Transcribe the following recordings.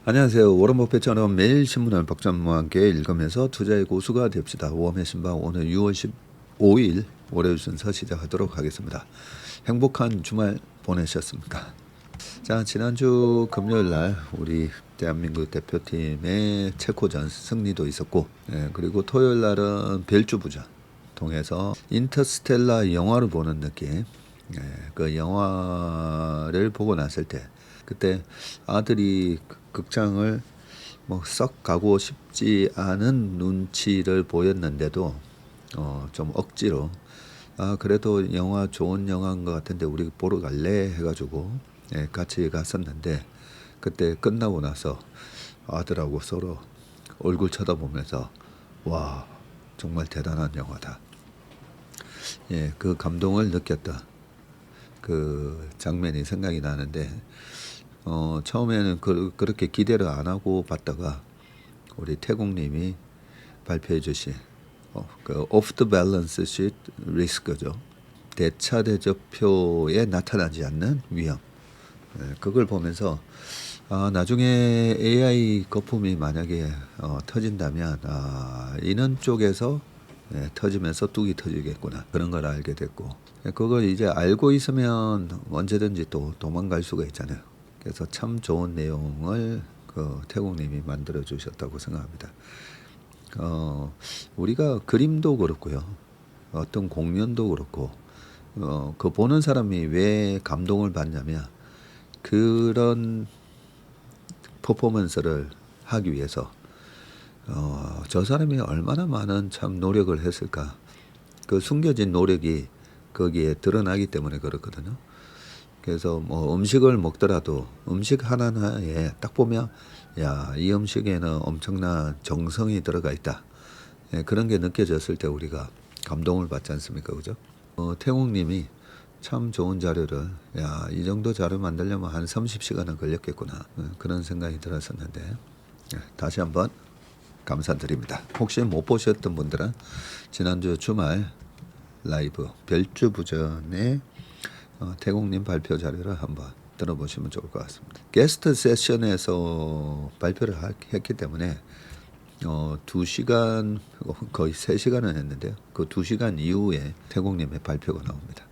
안녕하세요. 워런 버핏처럼 매일 신문을 박찬모와 함께 읽으면서 투자의 고수가 됩시다. 웜의 신방 오늘 6월 15일 월요일 순서 시작하도록 하겠습니다. 행복한 주말 보내셨습니까? 자, 지난주 금요일 날 우리 대한민국 대표팀의 체코전 승리도 있었고, 그리고 토요일 날은 별주부전 통해서 인터스텔라 영화를 보는 느낌, 그 영화를 보고 났을 때 그때 아들이 극장을 뭐 썩 가고 싶지 않은 눈치를 보였는데도 좀 억지로 그래도 영화 좋은 영화인 것 같은데 우리 보러 갈래 해가지고 같이 갔었는데 그때 끝나고 나서 아들하고 서로 얼굴 쳐다보면서 와 정말 대단한 영화다. 그 감동을 느꼈다. 그 장면이 생각이 나는데 처음에는 그렇게 기대를 안 하고 봤다가 우리 태국님이 발표해 주신 그 off the balance sheet risk죠. 대차 대조표에 나타나지 않는 위험. 그걸 보면서 나중에 AI 거품이 만약에 터진다면 이런 쪽에서 터지면서 뚝이 터지겠구나 그런 걸 알게 됐고 그걸 이제 알고 있으면 언제든지 또 도망갈 수가 있잖아요. 그래서 참 좋은 내용을 그 태국님이 만들어 주셨다고 생각합니다. 우리가 그림도 그렇고요. 어떤 공연도 그렇고 그 보는 사람이 왜 감동을 받냐면 그런 퍼포먼스를 하기 위해서 저 사람이 얼마나 많은 참 노력을 했을까. 그 숨겨진 노력이 거기에 드러나기 때문에 그렇거든요. 그래서 뭐 음식을 먹더라도 음식 하나하나에 딱 보면 야, 이 음식에는 엄청난 정성이 들어가 있다. 그런 게 느껴졌을 때 우리가 감동을 받지 않습니까? 그죠? 태국님이 참 좋은 자료를 야, 이 정도 자료 만들려면 한 30시간은 걸렸겠구나. 그런 생각이 들었었는데 다시 한번 감사드립니다. 혹시 못 보셨던 분들은 지난주 주말 라이브 별주부전의 태국님 발표 자료를 한번 들어보시면 좋을 것 같습니다. 게스트 세션에서 발표를 했기 때문에 2시간 거의 3시간은 했는데요. 그 2시간 이후에 태국님의 발표가 나옵니다.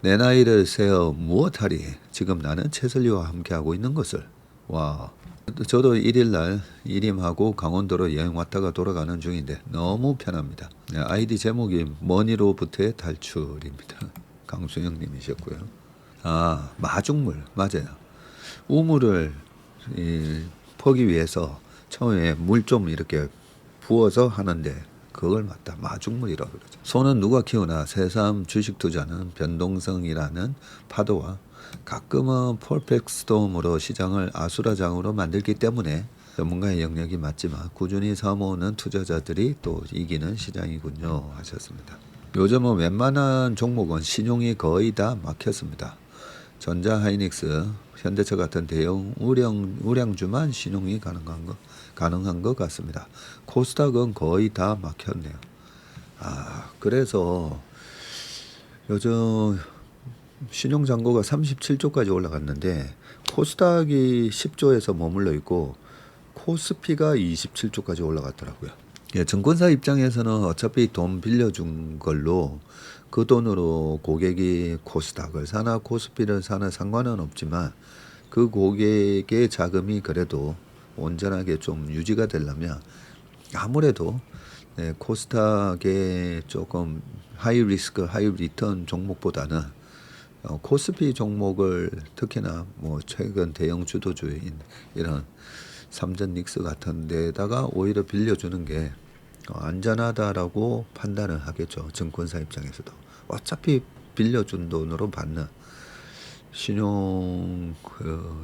내 나이를 세어 무엇하리 지금 나는 최슬리와 함께하고 있는 것을. 와, 저도 1일날 이림하고 강원도로 여행 왔다가 돌아가는 중인데 너무 편합니다. 아이디 제목이 머니로부터의 탈출입니다. 강수영님이셨고요. 마중물 맞아요. 우물을 퍼기 위해서 처음에 물 좀 이렇게 부어서 하는데 그걸 맞다 마중물이라고 그러죠. 소는 누가 키우나 새삼 주식 투자는 변동성이라는 파도와 가끔은 퍼펙트 스톰으로 시장을 아수라장으로 만들기 때문에 전문가의 영역이 맞지만 꾸준히 사모으는 투자자들이 또 이기는 시장이군요 하셨습니다. 요즘은 웬만한 종목은 신용이 거의 다 막혔습니다. 전자, 하이닉스, 현대차 같은 대형 우량주만 신용이 가능한 것 같습니다. 코스닥은 거의 다 막혔네요. 그래서 요즘 신용잔고가 37조까지 올라갔는데 코스닥이 10조에서 머물러 있고 코스피가 27조까지 올라갔더라고요. 증권사 입장에서는 어차피 돈 빌려준 걸로 그 돈으로 고객이 코스닥을 사나 코스피를 사나 상관은 없지만 그 고객의 자금이 그래도 온전하게 좀 유지가 되려면 아무래도 코스닥의 조금 하이 리스크 하이 리턴 종목보다는 코스피 종목을 특히나 뭐 최근 대형 주도주인 이런 삼전 닉스 같은 데다가 오히려 빌려주는 게 안전하다라고 판단을 하겠죠. 증권사 입장에서도. 어차피 빌려준 돈으로 받는 신용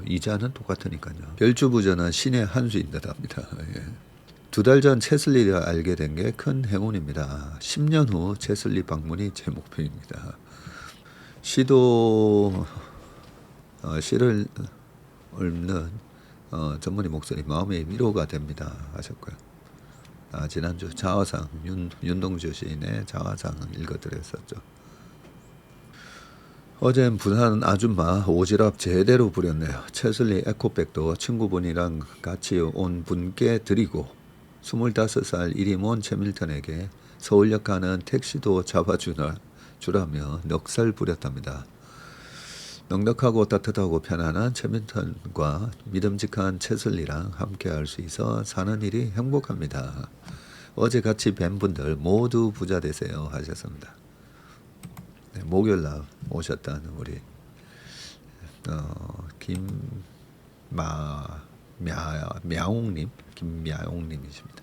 이자는 똑같으니까요. 별주부전은 신의 한 수인 듯합니다. 2달 전 채슬리를 알게 된 게 큰 행운입니다. 10년 후 채슬리 방문이 제 목표입니다. 시도 시를 읊는 전문의 목소리 마음의 위로가 됩니다 하셨고요. 지난주 자화상 윤동주 시인의 자화상 읽어드렸었죠. 어젠 부산 아줌마 오지랖 제대로 부렸네요. 채슬리 에코백도 친구분이랑 같이 온 분께 드리고 25살 이리몬 채밀턴에게 서울역 가는 택시도 잡아주라며 넉살 부렸답니다. 넉넉하고 따뜻하고 편안한 채밀턴과 믿음직한 채슬리랑 함께 할 수 있어 사는 일이 행복합니다. 어제 같이 뵌 분들 모두 부자 되세요 하셨습니다. 네, 목요일날 오셨다는 우리 김야옹님이십니다.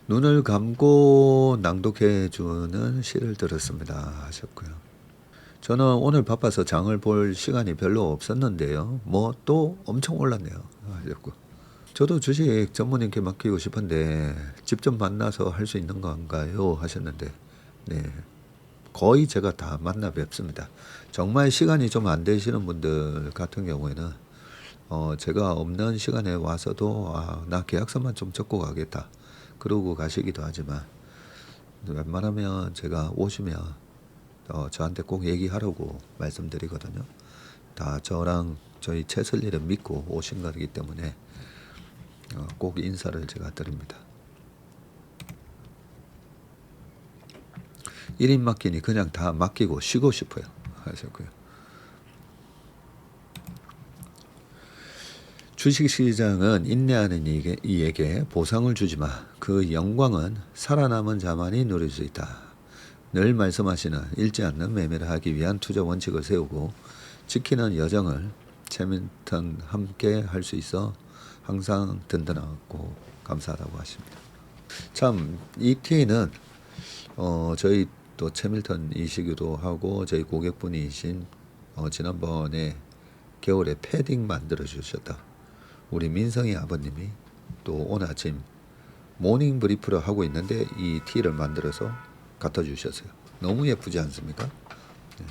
눈을 감고 낭독해주는 시를 들었습니다 하셨고요. 저는 오늘 바빠서 장을 볼 시간이 별로 없었는데요. 뭐 또 엄청 올랐네요 하셨고. 저도 주식 전문님께 맡기고 싶은데 직접 만나서 할 수 있는 건가요 하셨는데, 네, 거의 제가 다 만나 뵙습니다. 정말 시간이 좀 안 되시는 분들 같은 경우에는 제가 없는 시간에 와서도 나 계약서만 좀 적고 가겠다 그러고 가시기도 하지만, 웬만하면 제가 오시면 저한테 꼭 얘기하라고 말씀드리거든요. 다 저랑 저희 채슬리를 믿고 오신 거기 때문에 꼭 인사를 제가 드립니다. 1인 맡기니 그냥 다 맡기고 쉬고 싶어요 하셨고요. 주식시장은 인내하는 이에게 보상을 주지만 그 영광은 살아남은 자만이 누릴 수 있다. 늘 말씀하시는 잃지 않는 매매를 하기 위한 투자 원칙을 세우고 지키는 여정을 채밀턴 함께 할 수 있어 항상 든든하고 감사하다고 하십니다. 참 이 티는 저희 또 채밀턴이시기도 하고 저희 고객분이신 지난번에 겨울에 패딩 만들어 주셨다 우리 민성이 아버님이 또 오늘 아침 모닝 브리프를 하고 있는데 이 티를 만들어서 갖다 주셨어요. 너무 예쁘지 않습니까? 네.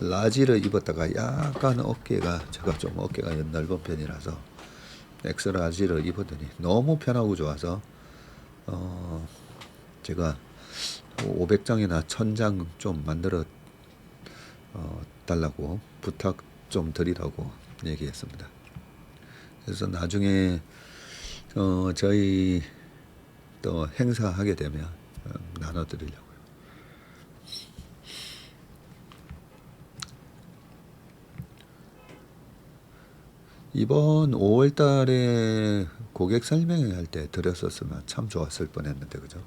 라지를 입었다가 약간 어깨가, 제가 좀 어깨가 넓은 편이라서 엑스라지를 입었더니 너무 편하고 좋아서 제가 500장이나 1000장 좀 만들어 달라고 부탁 좀 드리라고 얘기했습니다. 그래서 나중에 저희 또 행사하게 되면 나눠드리려고요. 이번 5월 달에 고객 설명회 할 때 드렸었으면 참 좋았을 뻔했는데, 그죠?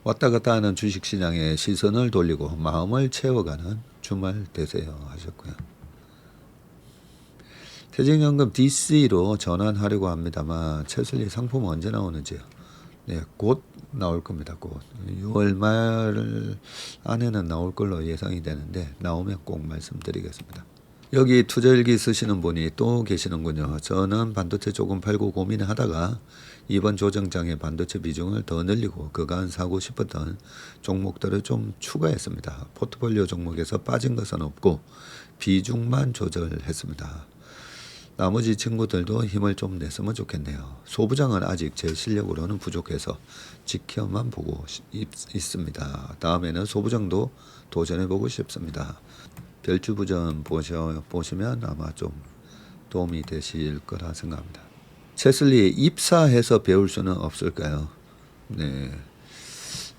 왔다 갔다 하는 주식시장에 시선을 돌리고 마음을 채워가는 주말 되세요 하셨고요. 퇴직연금 DC로 전환하려고 합니다만 채슬리 상품 언제 나오는지요? 네, 곧 나올 겁니다. 곧 6월 말 안에는 나올 걸로 예상이 되는데 나오면 꼭 말씀드리겠습니다. 여기 투자일기 쓰시는 분이 또 계시는군요. 저는 반도체 조금 팔고 고민하다가 이번 조정장에 반도체 비중을 더 늘리고 그간 사고 싶었던 종목들을 좀 추가했습니다. 포트폴리오 종목에서 빠진 것은 없고 비중만 조절했습니다. 나머지 친구들도 힘을 좀 냈으면 좋겠네요. 소부장은 아직 제 실력으로는 부족해서 지켜만 보고 있습니다. 다음에는 소부장도 도전해보고 싶습니다. 별주부전 보시면 아마 좀 도움이 되실 거라 생각합니다. 채슬리 입사해서 배울 수는 없을까요? 네,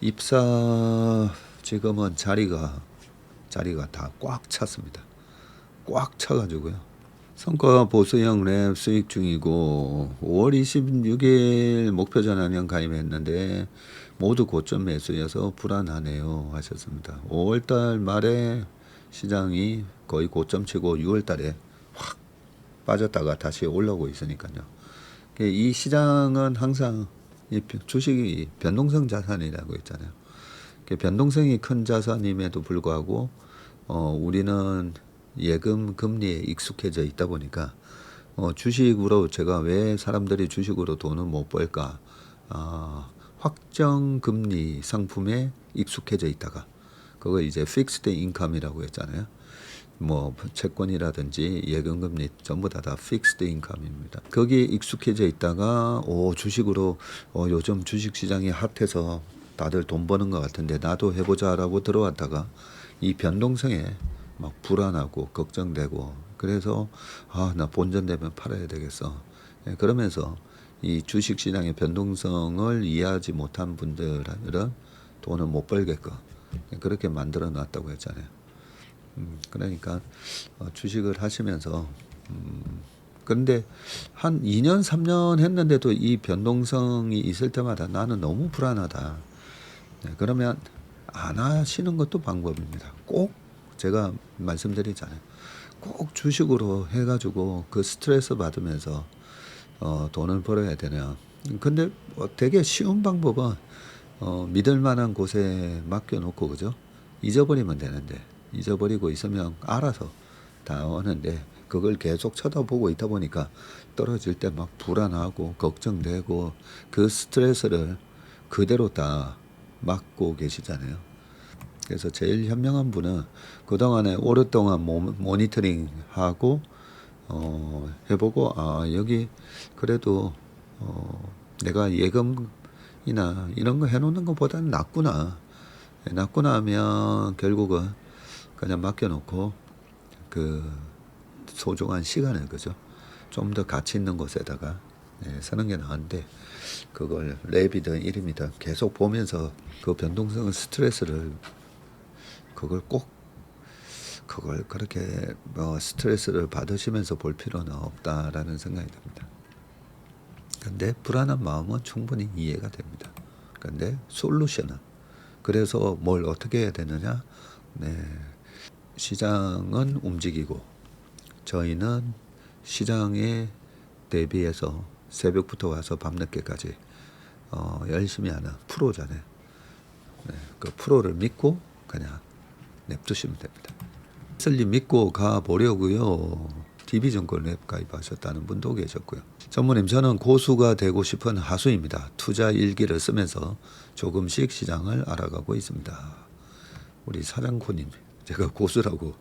입사 지금은 자리가 다 꽉 찼습니다. 꽉 차가지고요. 성과 보수형 랩 수익 중이고 5월 26일 목표 전환형 가입했는데 모두 고점 매수여서 불안하네요 하셨습니다. 5월달 말에 시장이 거의 고점 치고 6월달에 확 빠졌다가 다시 올라오고 있으니까요. 이 시장은 항상 이 주식이 변동성 자산이라고 있잖아요. 변동성이 큰 자산임에도 불구하고 우리는 예금 금리에 익숙해져 있다 보니까 주식으로 제가 왜 사람들이 주식으로 돈을 못 벌까? 확정 금리 상품에 익숙해져 있다가 그거 이제 픽스드 인컴이라고 했잖아요. 뭐 채권이라든지 예금금리 전부 다 픽스드 인컴입니다. 거기에 익숙해져 있다가 주식으로 요즘 주식시장이 핫해서 다들 돈 버는 것 같은데 나도 해보자라고 들어왔다가 이 변동성에 막 불안하고 걱정되고 그래서 나 본전되면 팔아야 되겠어. 그러면서 이 주식시장의 변동성을 이해하지 못한 분들은 돈을 못 벌게끔 그렇게 만들어 놨다고 했잖아요. 그러니까 주식을 하시면서 그런데 한 2년 3년 했는데도 이 변동성이 있을 때마다 나는 너무 불안하다. 그러면 안 하시는 것도 방법입니다. 꼭 제가 말씀드리잖아요. 꼭 주식으로 해가지고 그 스트레스 받으면서 돈을 벌어야 되냐. 근데 되게 쉬운 방법은 믿을 만한 곳에 맡겨놓고 그죠? 잊어버리면 되는데 잊어버리고 있으면 알아서 다 오는데 그걸 계속 쳐다보고 있다 보니까 떨어질 때 막 불안하고 걱정되고 그 스트레스를 그대로 다 맡고 계시잖아요. 그래서 제일 현명한 분은 그동안에 오랫동안 모니터링하고 해보고 여기 그래도 내가 예금이나 이런 거 해놓는 것보다는 낫구나. 낫구나 하면 결국은 그냥 맡겨놓고 그 소중한 시간을 그죠? 좀 더 가치 있는 곳에다가 쓰는 게 나은데 그걸 랩이든 이름이든 계속 보면서 그 변동성 스트레스를 그걸 그렇게 스트레스를 받으시면서 볼 필요는 없다라는 생각이 듭니다. 근데 불안한 마음은 충분히 이해가 됩니다. 근데 솔루션은 그래서 뭘 어떻게 해야 되느냐? 시장은 움직이고 저희는 시장에 대비해서 새벽부터 와서 밤늦게까지 열심히 하는 프로잖아요. 그 프로를 믿고 그냥 냅두시면 됩니다. 슬리 믿고 가보려고요. DB증권 랩 가입하셨다는 분도 계셨고요. 전무님 저는 고수가 되고 싶은 하수입니다. 투자 일기를 쓰면서 조금씩 시장을 알아가고 있습니다. 우리 사장코님 제가 고수라고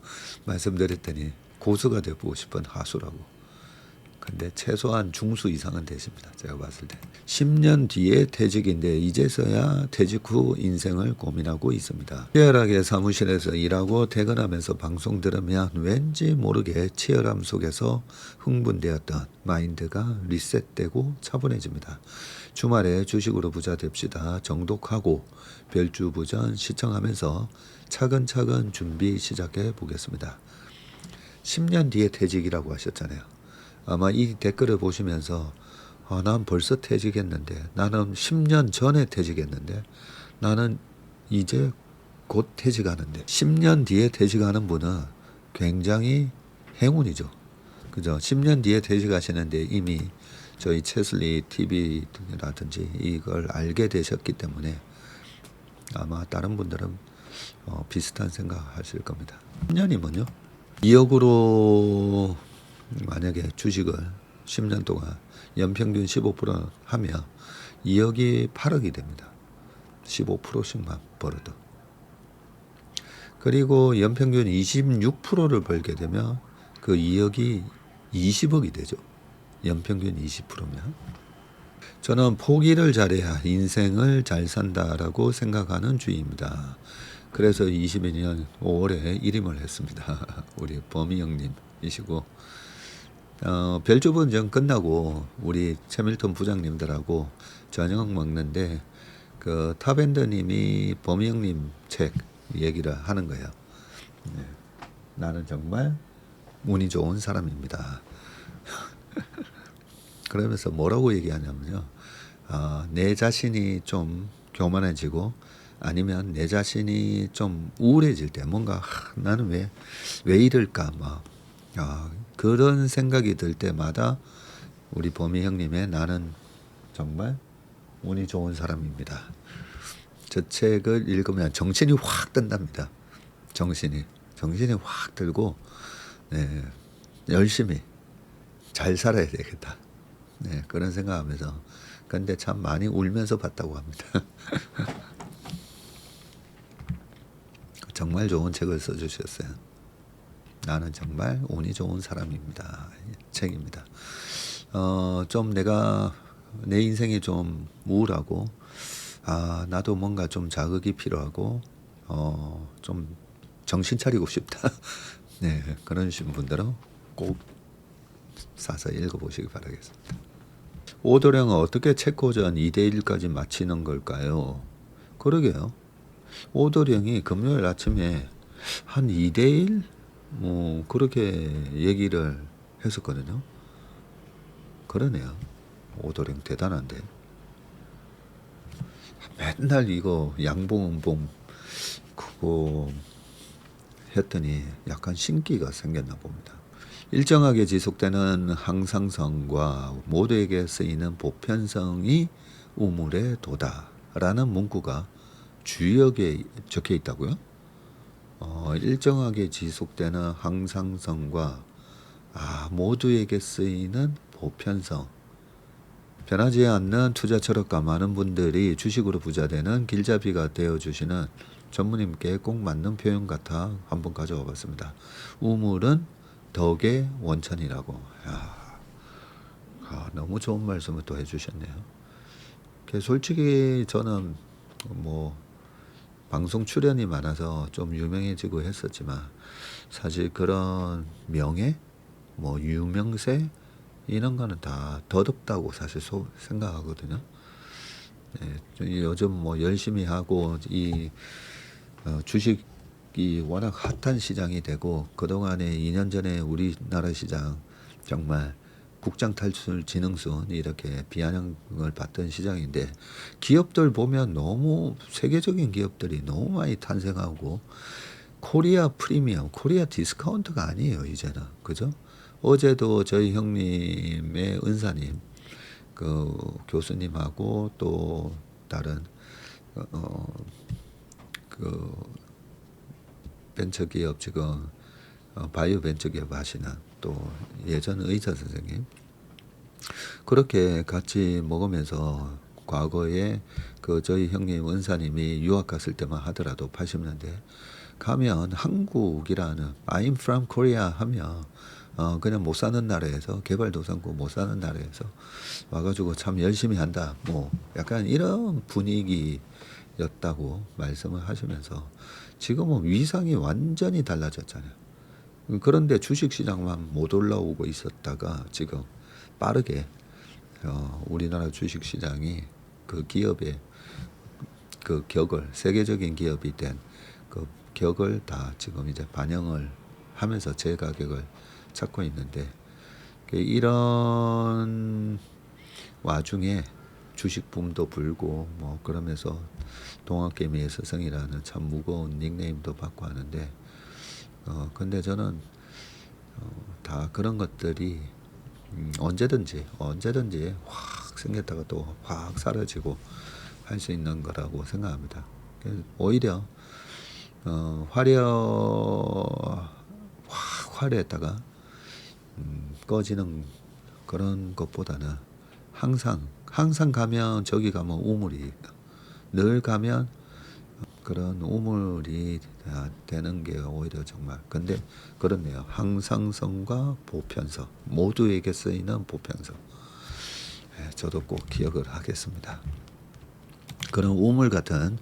말씀드렸더니 고수가 되고 싶은 하수라고. 근데 최소한 중수 이상은 되십니다. 제가 봤을 때. 10년 뒤에 퇴직인데 이제서야 퇴직 후 인생을 고민하고 있습니다. 치열하게 사무실에서 일하고 퇴근하면서 방송 들으면 왠지 모르게 치열함 속에서 흥분되었던 마인드가 리셋되고 차분해집니다. 주말에 주식으로 부자 됩시다. 정독하고 별주부전 시청하면서 차근차근 준비 시작해 보겠습니다. 10년 뒤에 퇴직이라고 하셨잖아요. 아마 이 댓글을 보시면서 난 벌써 퇴직했는데 나는 10년 전에 퇴직했는데 나는 이제 곧 퇴직하는데 10년 뒤에 퇴직하는 분은 굉장히 행운이죠. 그죠? 10년 뒤에 퇴직하시는데 이미 저희 채슬리 TV라든지 이걸 알게 되셨기 때문에 아마 다른 분들은 비슷한 생각하실 겁니다. 10년이면요. 2억으로 만약에 주식을 10년 동안 연평균 15% 하면 2억이 8억이 됩니다. 15%씩만 벌어도. 그리고 연평균 26%를 벌게 되면 그 2억이 20억이 되죠. 연평균 20%면. 저는 포기를 잘해야 인생을 잘 산다라고 생각하는 주의입니다. 그래서 22년 5월에 일임을 했습니다. 우리 범이 형님이시고 별주분전 끝나고 우리 채밀턴 부장님들하고 저녁 먹는데 그 탑앤더님이 범이 형님 책 얘기를 하는 거예요. 나는 정말 운이 좋은 사람입니다. 그러면서 뭐라고 얘기하냐면요. 내 자신이 좀 교만해지고 아니면 내 자신이 좀 우울해질 때 뭔가 나는 왜 이럴까 막 그런 생각이 들 때마다 우리 범이 형님의 나는 정말 운이 좋은 사람입니다. 저 책을 읽으면 정신이 확 든답니다. 정신이 확 들고 열심히 잘 살아야 되겠다. 그런 생각하면서 근데 참 많이 울면서 봤다고 합니다. 정말 좋은 책을 써주셨어요. 나는 정말 운이 좋은 사람입니다. 책입니다. 좀 내가 내 인생이 좀 우울하고 나도 뭔가 좀 자극이 필요하고 좀 정신 차리고 싶다. 네, 그러신 분들은 꼭 사서 읽어보시기 바라겠습니다. 오도령은 어떻게 체코전 2대1까지 마치는 걸까요? 그러게요. 오도령이 금요일 아침에 한 2대1 뭐 그렇게 얘기를 했었거든요. 그러네요. 오도령 대단한데. 맨날 이거 양봉음봉 그거 했더니 약간 신기가 생겼나 봅니다. 일정하게 지속되는 항상성과 모두에게 쓰이는 보편성이 우물의 도다라는 문구가 주역에 적혀 있다고요? 일정하게 지속되는 항상성과 모두에게 쓰이는 보편성. 변하지 않는 투자 철학과 많은 분들이 주식으로 부자되는 길잡이가 되어주시는 전무님께 꼭 맞는 표현 같아 한번 가져와 봤습니다. 우물은 덕의 원천이라고. 너무 좋은 말씀을 또 해주셨네요. 솔직히 저는 뭐 방송 출연이 많아서 좀 유명해지고 했었지만 사실 그런 명예, 뭐 유명세 이런 거는 다 덧없다고 사실 생각하거든요. 네, 요즘 뭐 열심히 하고 이 주식이 워낙 핫한 시장이 되고 그동안에 2년 전에 우리나라 시장 정말 국장 탈출 진흥순 이렇게 비아냥을 받던 시장인데 기업들 보면 너무 세계적인 기업들이 너무 많이 탄생하고 코리아 프리미엄, 코리아 디스카운트가 아니에요 이제는. 그죠? 어제도 저희 형님의 은사님 그 교수님하고 또 다른 그 벤처기업 지금 바이오 벤처기업 하시는 또 예전 의사 선생님 그렇게 같이 먹으면서 과거에 그 저희 형님 은사님이 유학 갔을 때만 하더라도 80년대 가면 한국이라는 I'm from Korea 하면 그냥 못 사는 나라에서 개발도상국 못 사는 나라에서 와가지고 참 열심히 한다 뭐 약간 이런 분위기였다고 말씀을 하시면서 지금은 위상이 완전히 달라졌잖아요. 그런데 주식시장만 못 올라오고 있었다가 지금 빠르게 우리나라 주식시장이 그 기업의 그 격을 세계적인 기업이 된 그 격을 다 지금 이제 반영을 하면서 제 가격을 찾고 있는데 이런 와중에 주식 붐도 불고 뭐 그러면서 동학개미의 스승이라는 참 무거운 닉네임도 받고 하는데 근데 저는 다 그런 것들이 언제든지 확 생겼다가 또 확 사라지고 할 수 있는 거라고 생각합니다. 오히려 화려했다가 꺼지는 그런 것보다는 항상 가면 저기 가면 우물이 늘 가면 그런 우물이 되는 게 오히려 정말 근데 그렇네요. 항상성과 보편성 모두에게 쓰이는 보편성 저도 꼭 기억을 하겠습니다. 그런 우물 같은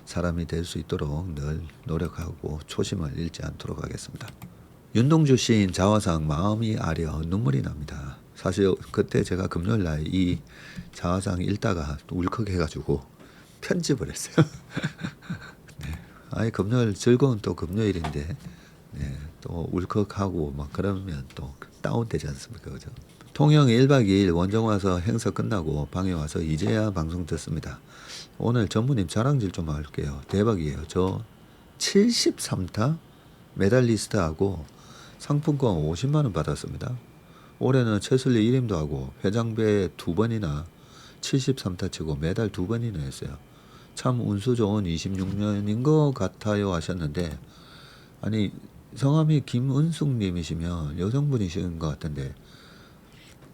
사람이 될 수 있도록 늘 노력하고 초심을 잃지 않도록 하겠습니다. 윤동주 시인 자화상 마음이 아려 눈물이 납니다. 사실 그때 제가 금요일날 이 자화상 읽다가 울컥해가지고 편집을 했어요. 네. 금요일 즐거운 또 금요일인데 네, 또 울컥하고 막 그러면 또 다운되지 않습니까? 그죠? 통영 1박 2일 원정 와서 행사 끝나고 방에 와서 이제야 방송 듣습니다. 오늘 전무님 자랑질 좀 할게요. 대박이에요. 저 73타 메달리스트하고 상품권 50만 원 받았습니다. 올해는 최슬리 1임도 하고 회장배 2번이나 73타 치고 메달 2번이나 했어요. 참 운수 좋은 26년인 것 같아요 하셨는데 아니 성함이 김은숙님이시면 여성분이신 것 같은데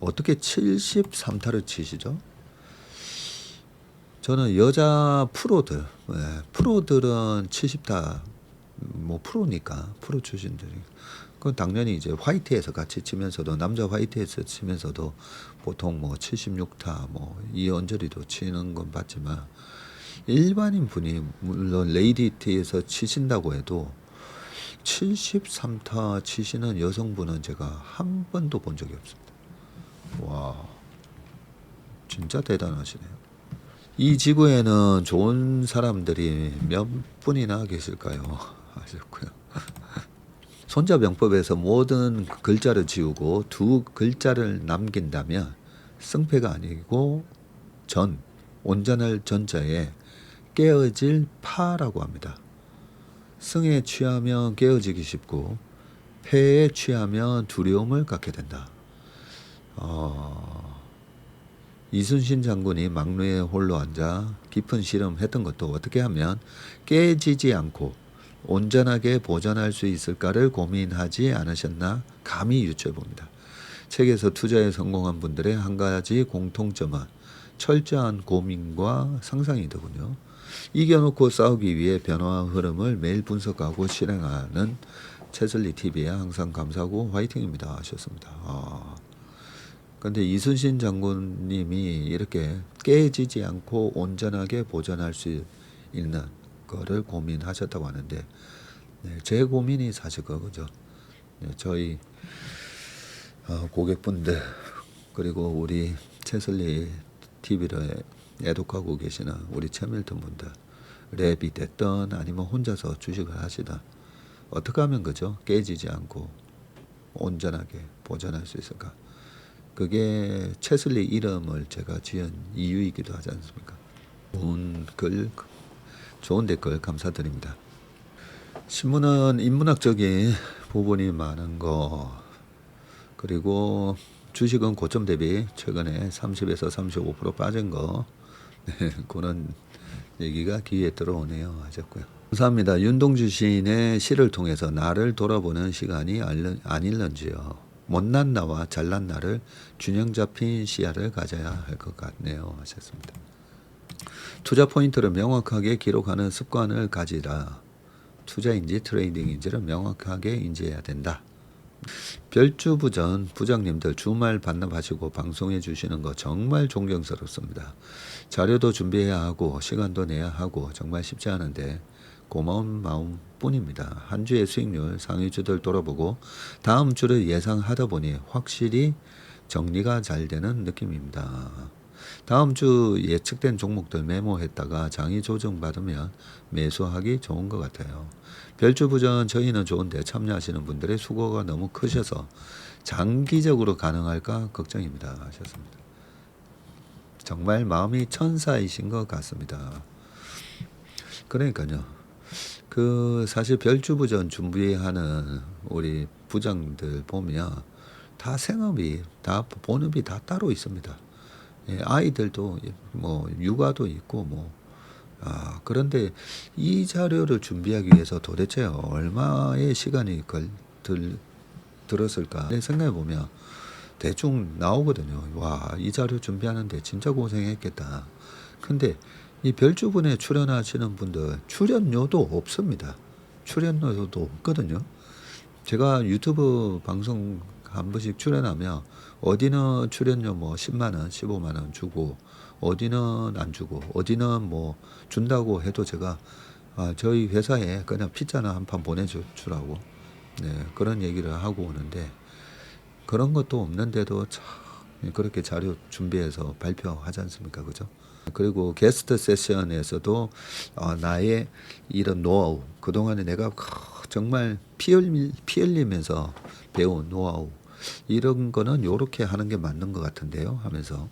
어떻게 73타를 치시죠? 저는 여자 프로들은 70타 뭐 프로니까 프로 출신들이 그 당연히 이제 화이트에서 같이 치면서도 남자 화이트에서 치면서도 보통 뭐 76타 뭐 이언저리도 치는 건 봤지만 일반인 분이 물론 레이디티에서 치신다고 해도 73타 치시는 여성분은 제가 한 번도 본 적이 없습니다. 와, 진짜 대단하시네요. 이 지구에는 좋은 사람들이 몇 분이나 계실까요? 하셨고요. 손자병법에서 모든 글자를 지우고 두 글자를 남긴다면 승패가 아니고 온전할 전자에 깨어질 파라고 합니다. 승에 취하면 깨어지기 쉽고 패에 취하면 두려움을 갖게 된다. 이순신 장군이 막루에 홀로 앉아 깊은 실험했던 것도 어떻게 하면 깨지지 않고 온전하게 보존할 수 있을까를 고민하지 않으셨나 감히 유추해 봅니다. 책에서 투자에 성공한 분들의 한 가지 공통점은 철저한 고민과 상상이더군요. 이겨놓고 싸우기 위해 변화와 흐름을 매일 분석하고 실행하는 채슬리 TV에 항상 감사하고 화이팅입니다 하셨습니다. 근데 이순신 장군님이 이렇게 깨지지 않고 온전하게 보존할 수 있는 거를 고민하셨다고 하는데, 네, 제 고민이 사실 그거죠. 네, 저희 고객분들 그리고 우리 채슬리 TV를 애독하고 계시는 우리 채밀턴 분들, 랩이 됐던 아니면 혼자서 주식을 하시다 어떻게 하면 그죠? 깨지지 않고 온전하게 보존할 수 있을까? 그게 채슬리 이름을 제가 지은 이유이기도 하지 않습니까? 좋은 댓글 감사드립니다. 신문은 인문학적인 부분이 많은 거, 그리고 주식은 고점 대비 최근에 30에서 35% 빠진 거, 네, 그런 얘기가 귀에 들어오네요 하셨고요. 감사합니다. 윤동주 시인의 시를 통해서 나를 돌아보는 시간이 아닐런지요. 못난 나와 잘난 나를 균형 잡힌 시야를 가져야 할 것 같네요 하셨습니다. 투자 포인트를 명확하게 기록하는 습관을 가지라. 투자인지 트레이딩인지를 명확하게 인지해야 된다. 별주부전 부장님들 주말 반납하시고 방송해 주시는 거 정말 존경스럽습니다. 자료도 준비해야 하고 시간도 내야 하고 정말 쉽지 않은데 고마운 마음뿐입니다. 한 주의 수익률 상위주들 돌아보고 다음 주를 예상하다 보니 확실히 정리가 잘 되는 느낌입니다. 다음 주 예측된 종목들 메모했다가 장이 조정받으면 매수하기 좋은 것 같아요. 별주부전 저희는 좋은데 참여하시는 분들의 수고가 너무 크셔서 장기적으로 가능할까 걱정입니다 하셨습니다. 정말 마음이 천사이신 것 같습니다. 그러니까요. 사실 별주부전 준비하는 우리 부장들 보면 다 생업이 다 본업이 다 따로 있습니다. 예, 아이들도 뭐 육아도 있고 그런데 이 자료를 준비하기 위해서 도대체 얼마의 시간이 들었을까 생각해 보면 대충 나오거든요. 와, 이 자료 준비하는데 진짜 고생했겠다. 근데 이 별주분에 출연하시는 분들 출연료도 없습니다. 출연료도 없거든요. 제가 유튜브 방송 한 번씩 출연하면 어디는 출연료 뭐 10만 원, 15만 원 주고 어디는 안 주고 어디는 뭐 준다고 해도 제가 저희 회사에 그냥 피자나 한 판 보내주라고 네, 그런 얘기를 하고 오는데 그런 것도 없는데도 참 그렇게 자료 준비해서 발표하지 않습니까? 그죠? 그리고 게스트 세션에서도 나의 이런 노하우, 그동안에 내가 정말 피 흘리면서 배운 노하우 이런 거는 요렇게 하는 게 맞는 것 같은데요 하면서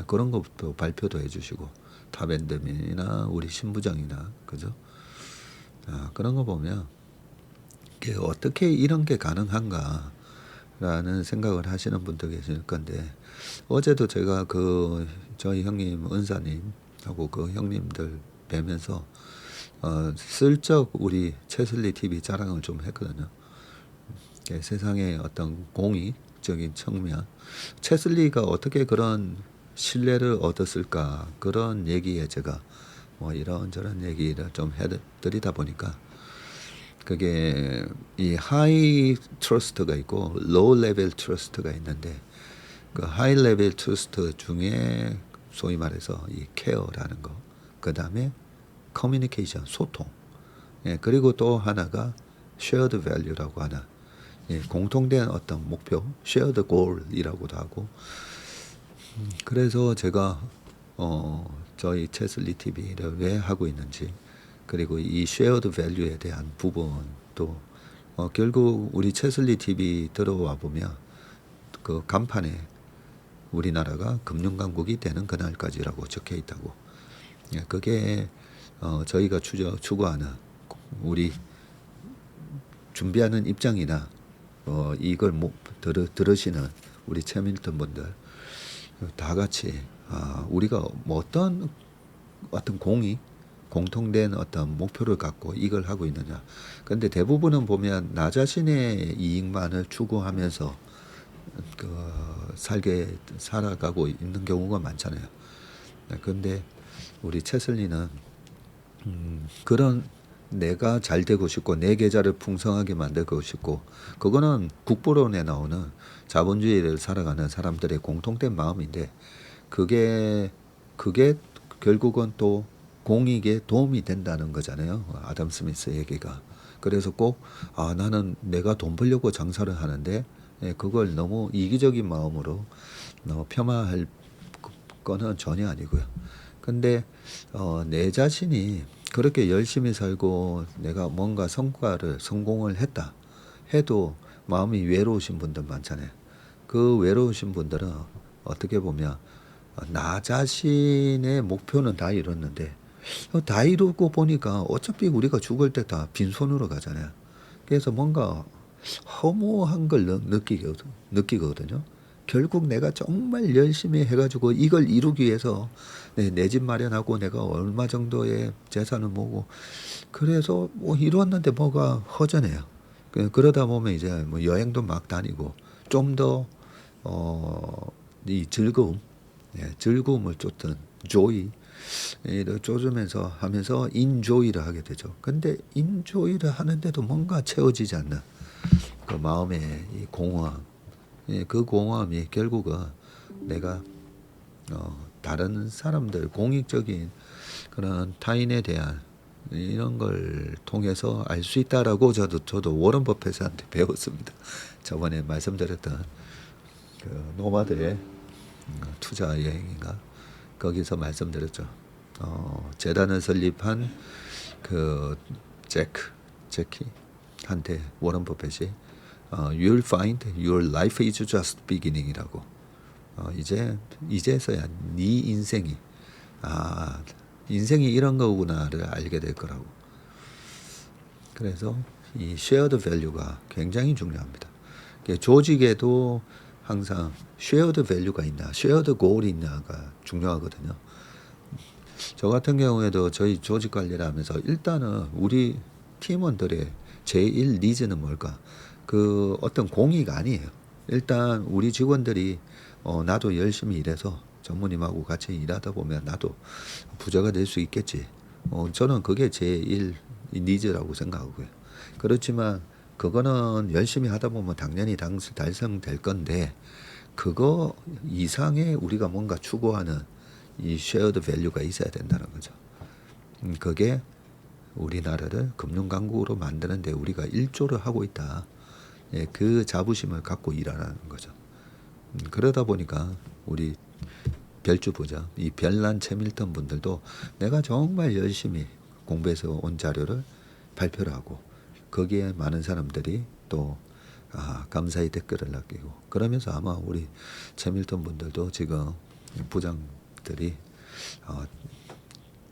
그런 것도 발표도 해주시고 탑엔드민이나 우리 신부장이나 그죠? 그런 거 보면 어떻게 이런 게 가능한가 라는 생각을 하시는 분도 계실 건데 어제도 제가 저희 형님 은사님하고 그 형님들 뵈면서 슬쩍 우리 채슬리 TV 자랑을 좀 했거든요. 세상의 어떤 공익적인 측면, 채슬리가 어떻게 그런 신뢰를 얻었을까 그런 얘기에 제가 뭐 이런저런 얘기를 좀 해드리다 보니까 그게 이 하이 트러스트가 있고 로우 레벨 트러스트가 있는데 그 하이 레벨 트러스트 중에 소위 말해서 이 케어라는 거, 그 다음에 커뮤니케이션 소통, 예, 그리고 또 하나가 shared value라고 하는 예, 공통된 어떤 목표, shared goal이라고도 하고. 그래서 제가 저희 체슬리 TV를 왜 하고 있는지, 그리고 이 shared value에 대한 부분도 결국 우리 체슬리 TV 들어와 보면 그 간판에 우리나라가 금융강국이 되는 그날까지라고 적혀 있다고. 예, 그게 저희가 추구하는 우리 준비하는 입장이나 이걸 들으시는 우리 채밀턴 분들 다 같이 우리가 뭐 어떤 공통된 어떤 목표를 갖고 이걸 하고 있느냐. 근데 대부분은 보면 나 자신의 이익만을 추구하면서 살아가고 있는 경우가 많잖아요. 근데 우리 채슬리는 그런 내가 잘 되고 싶고 내 계좌를 풍성하게 만들고 싶고, 그거는 국부론에 나오는 자본주의를 살아가는 사람들의 공통된 마음인데, 그게 결국은 또 공익에 도움이 된다는 거잖아요. 아담 스미스 얘기가. 그래서 꼭 나는 내가 돈 벌려고 장사를 하는데 그걸 너무 이기적인 마음으로 폄하할 거는 전혀 아니고요. 근데 내 자신이 그렇게 열심히 살고 내가 뭔가 성공을 했다 해도 마음이 외로우신 분들 많잖아요. 그 외로우신 분들은 어떻게 보면 나 자신의 목표는 다 이뤘는데 다 이루고 보니까 어차피 우리가 죽을 때 다 빈손으로 가잖아요. 그래서 뭔가 허무한 걸 느끼거든요. 결국 내가 정말 열심히 해가지고 이걸 이루기 위해서 내 집 마련하고 내가 얼마 정도의 재산을 모으고 그래서 뭐 이루었는데 뭐가 허전해요. 그러다 보면 이제 뭐 여행도 막 다니고 좀 더 이 즐거움을 쫓든 조이를 쫓으면서 하면서 인조이를 하게 되죠. 근데 인조이를 하는데도 뭔가 채워지지 않는 그 마음의 이 공허함, 그 공허함이 결국은 내가 다른 사람들 공익적인 그런 타인에 대한 이런 걸 통해서 알 수 있다라고 저도 워런 버핏한테 배웠습니다. 저번에 말씀드렸던 그 노마드의 투자 여행인가 거기서 말씀드렸죠. 재단을 설립한 그 제키한테 워런 버핏이 You'll find your life is just beginning이라고. 이제서야 네 인생이 이런 거구나를 알게 될 거라고. 그래서 이 shared value가 굉장히 중요합니다. 조직에도 항상 shared value가 있나, shared goal이 있나가 중요하거든요. 저 같은 경우에도 저희 조직 관리를 하면서 일단은 우리 팀원들의 제1 니즈는 뭘까? 그 어떤 공익 아니에요. 일단 우리 직원들이 나도 열심히 일해서 전무님하고 같이 일하다 보면 나도 부자가 될 수 있겠지. 저는 그게 제1 니즈라고 생각하고요. 그렇지만 그거는 열심히 하다 보면 당연히 달성될 건데 그거 이상의 우리가 뭔가 추구하는 이 쉐어드 밸류가 있어야 된다는 거죠. 그게 우리나라를 금융강국으로 만드는데 우리가 일조를 하고 있다. 예, 그 자부심을 갖고 일하라는 거죠. 그러다 보니까 우리 별주부자, 이 별난 채밀턴 분들도 내가 정말 열심히 공부해서 온 자료를 발표를 하고 거기에 많은 사람들이 또 감사의 댓글을 남기고 그러면서 아마 우리 채밀턴 분들도 지금 부장들이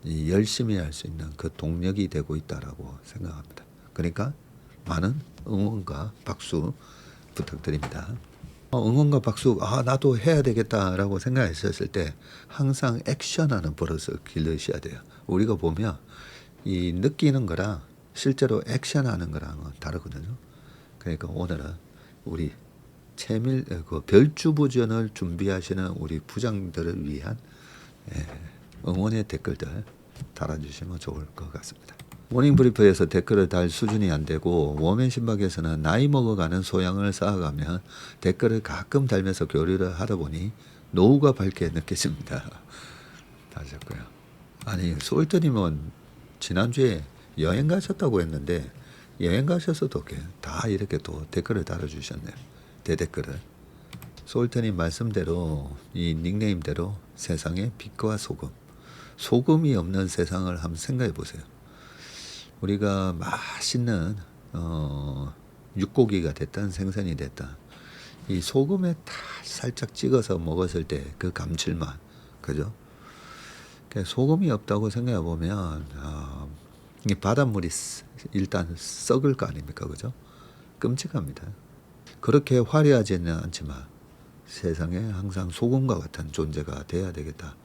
이 열심히 할 수 있는 그 동력이 되고 있다라고 생각합니다. 그러니까 많은 응원과 박수 부탁드립니다. 응원과 박수, 나도 해야 되겠다라고 생각했었을 때 항상 액션하는 버릇을 기르셔야 돼요. 우리가 보면 이 느끼는 거랑 실제로 액션하는 거랑은 다르거든요. 그러니까 오늘은 우리 그 별주부전을 준비하시는 우리 부장들을 위한 응원의 댓글들 달아주시면 좋을 것 같습니다. 모닝브리프에서 댓글을 달 수준이 안 되고 워맨 신박에서는 나이 먹어가는 소양을 쌓아가며 댓글을 가끔 달면서 교류를 하다 보니 노후가 밝게 느껴집니다. 하셨고요. 아니 솔트님은 지난주에 여행 가셨다고 했는데 여행 가셔서도 다 이렇게 또 댓글을 달아주셨네요. 대댓글을. 솔트님 말씀대로 이 닉네임대로 세상에 빛과 소금, 소금이 없는 세상을 한번 생각해 보세요. 우리가 맛있는 육고기가 됐든 생선이 됐든 이 소금에 다 살짝 찍어서 먹었을 때 그 감칠맛, 그죠? 소금이 없다고 생각해 보면 이 바닷물이 일단 썩을 거 아닙니까, 그죠? 끔찍합니다. 그렇게 화려하지는 않지만 세상에 항상 소금과 같은 존재가 돼야 되겠다.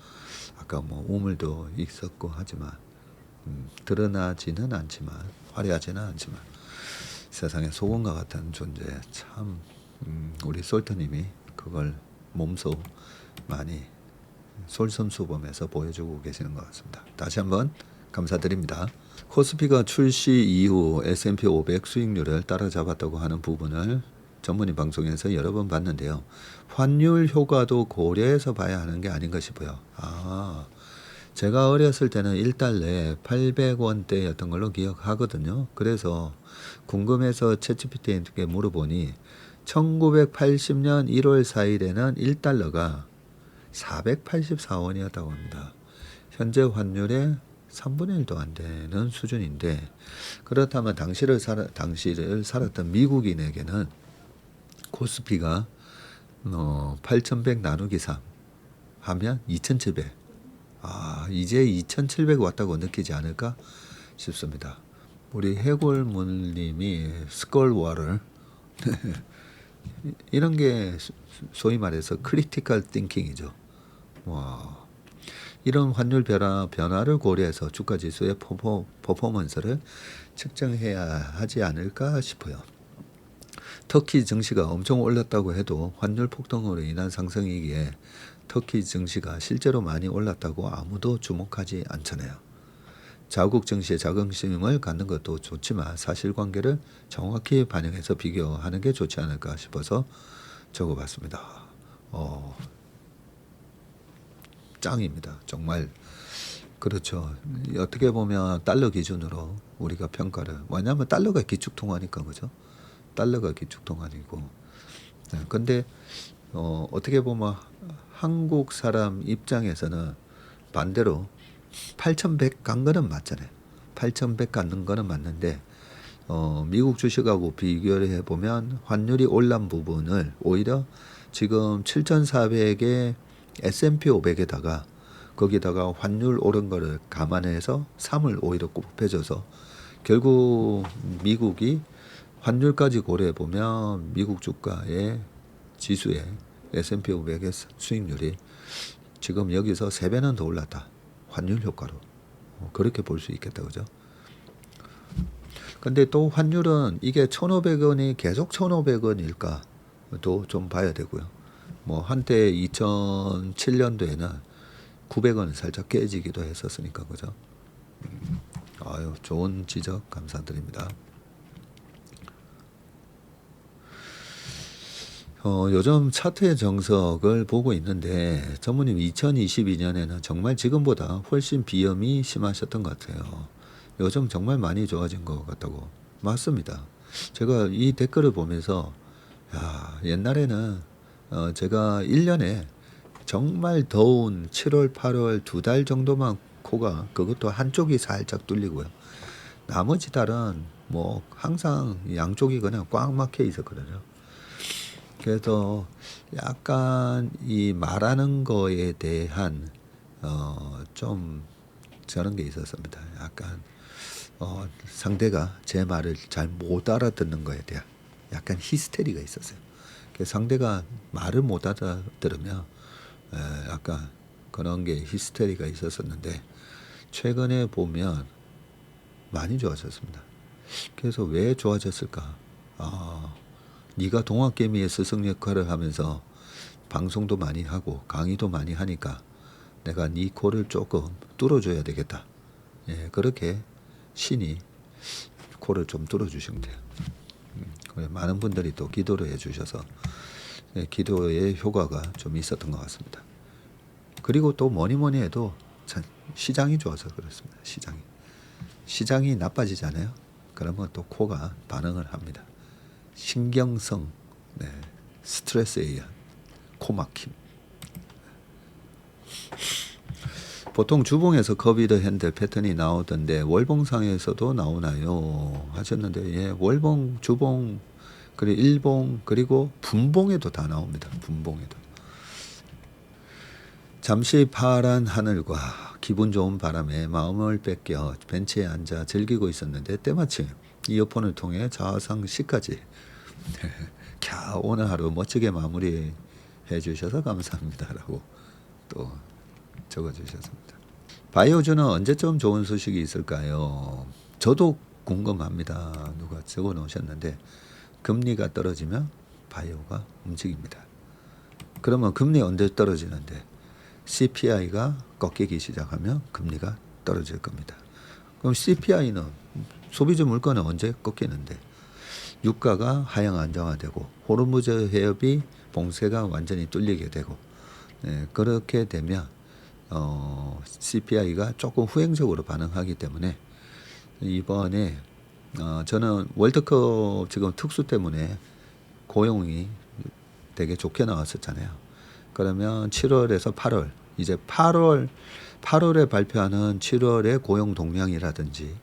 아까 뭐 우물도 있었고 하지만 드러나지는 않지만 화려하지는 않지만 세상에 소금과 같은 존재 참 우리 솔트님이 그걸 몸소 많이 솔선수범해서 보여주고 계시는 것 같습니다. 다시 한번 감사드립니다. 코스피가 출시 이후 S&P 500 수익률을 따라잡았다고 하는 부분을 전문의 방송에서 여러 번 봤는데요. 환율 효과도 고려해서 봐야 하는 게 아닌가 싶어요. 제가 어렸을 때는 1달러에 800원대였던 걸로 기억하거든요. 그래서 궁금해서 챗GPT에 물어보니 1980년 1월 4일에는 1달러가 484원이었다고 합니다. 현재 환율의 3분의 1도 안 되는 수준인데 그렇다면 당시를 살았던 미국인에게는 코스피가 8,100 나누기 3 하면 2,700. 이제 2,700 왔다고 느끼지 않을까 싶습니다. 우리 해골문님이 스컬워를 이런 게 소위 말해서 크리티컬 띵킹이죠. 이런 환율 변화를 고려해서 주가지수의 퍼포먼스를 측정해야 하지 않을까 싶어요. 터키 증시가 엄청 올랐다고 해도 환율 폭등으로 인한 상승이기에 터키 증시가 실제로 많이 올랐다고 아무도 주목하지 않잖아요. 자국 증시에 자긍심을 갖는 것도 좋지만 사실관계를 정확히 반영해서 비교하는 게 좋지 않을까 싶어서 적어봤습니다. 짱입니다. 정말 그렇죠. 어떻게 보면 달러 기준으로 우리가 평가를, 왜냐하면 달러가 기축통화니까, 그죠? 달러가 기축통화이고. 근데 어떻게 보면 한국 사람 입장에서는 반대로 8,100 간 거는 맞잖아요. 8,100 가는 거는 맞는데 미국 주식하고 비교를 해보면 환율이 올란 부분을 오히려 지금 7,400에 S&P 500에다가 거기다가 환율 오른 거를 감안해서 3을 오히려 곱해줘서 결국 미국이 환율까지 고려해 보면 미국 주가의 지수의 S&P 500의 수익률이 지금 여기서 3배는 더 올랐다. 환율 효과로. 그렇게 볼 수 있겠다. 그죠? 근데 또 환율은 이게 1,500원이 계속 1,500원일까도 좀 봐야 되고요. 뭐 한때 2007년도에는 900원 살짝 깨지기도 했었으니까, 그죠? 좋은 지적 감사드립니다. 요즘 차트의 정석을 보고 있는데 전무님 2022년에는 정말 지금보다 훨씬 비염이 심하셨던 것 같아요. 요즘 정말 많이 좋아진 것 같다고. 맞습니다. 제가 이 댓글을 보면서 옛날에는 제가 1년에 정말 더운 7월, 8월 2달 정도만 코가 그것도 한쪽이 살짝 뚫리고요. 나머지 달은 뭐 항상 양쪽이 그냥 꽉 막혀 있었거든요. 그래서 약간 이 말하는 거에 대한 좀 저런 게 있었습니다. 약간 상대가 제 말을 잘 못 알아듣는 거에 대한 약간 히스테리가 있었어요. 그래서 상대가 말을 못 알아들으면 약간 그런 게 히스테리가 있었었는데 최근에 보면 많이 좋아졌습니다. 그래서 왜 좋아졌을까? 네가 동학개미의 스승 역할을 하면서 방송도 많이 하고 강의도 많이 하니까 내가 네 코를 조금 뚫어줘야 되겠다. 그렇게 신이 코를 좀 뚫어주시면 돼요. 많은 분들이 또 기도를 해주셔서 기도의 효과가 좀 있었던 것 같습니다. 그리고 또 뭐니 해도 참 시장이 좋아서 그렇습니다. 시장이 나빠지잖아요. 그러면 또 코가 반응을 합니다. 신경성 스트레스에 의한 코막힘. 보통 주봉에서 커비드 핸들 패턴이 나오던데 월봉상에서도 나오나요? 하셨는데 예, 월봉, 주봉, 그리고 일봉, 그리고 분봉에도 다 나옵니다. 분봉에도. 잠시 파란 하늘과 기분 좋은 바람에 마음을 뺏겨 벤치에 앉아 즐기고 있었는데 때마침 이어폰을 통해 자상시까지 캬, 오늘 하루 멋지게 마무리해 주셔서 감사합니다라고 또 적어주셨습니다. 바이오주는 언제쯤 좋은 소식이 있을까요? 저도 궁금합니다. 누가 적어 놓으셨는데 금리가 떨어지면 바이오가 움직입니다. 그러면 금리 언제 떨어지는데 CPI가 꺾이기 시작하면 금리가 떨어질 겁니다. 그럼 CPI는 소비자 물가는 언제 꺾이는데 유가가 하향 안정화되고 호르무즈 해협이 봉쇄가 완전히 뚫리게 되고 그렇게 되면 CPI가 조금 후행적으로 반응하기 때문에 이번에 저는 월드컵 지금 특수 때문에 고용이 되게 좋게 나왔었잖아요. 그러면 7월에서 8월 이제 8월에 발표하는 7월의 고용 동향이라든지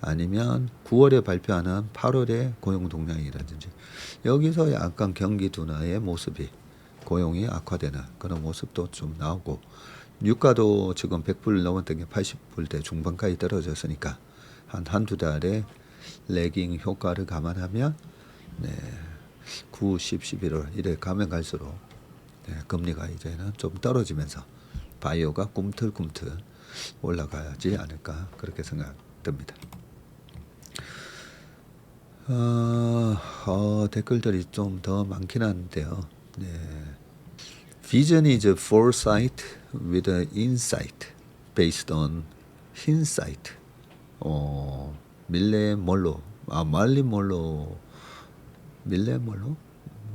아니면 9월에 발표하는 8월의 고용 동향이라든지 여기서 약간 경기 둔화의 모습이 고용이 악화되는 그런 모습도 좀 나오고 유가도 지금 100불 넘었던 게 80불대 중반까지 떨어졌으니까 한두 달의 레깅 효과를 감안하면 9, 10, 11월 이래 가면 갈수록 금리가 이제는 좀 떨어지면서 바이오가 꿈틀꿈틀 올라가지 않을까 그렇게 생각됩니다. 댓글들이 좀 더 많긴 한데요. Vision is foresight with insight based on hindsight. 말린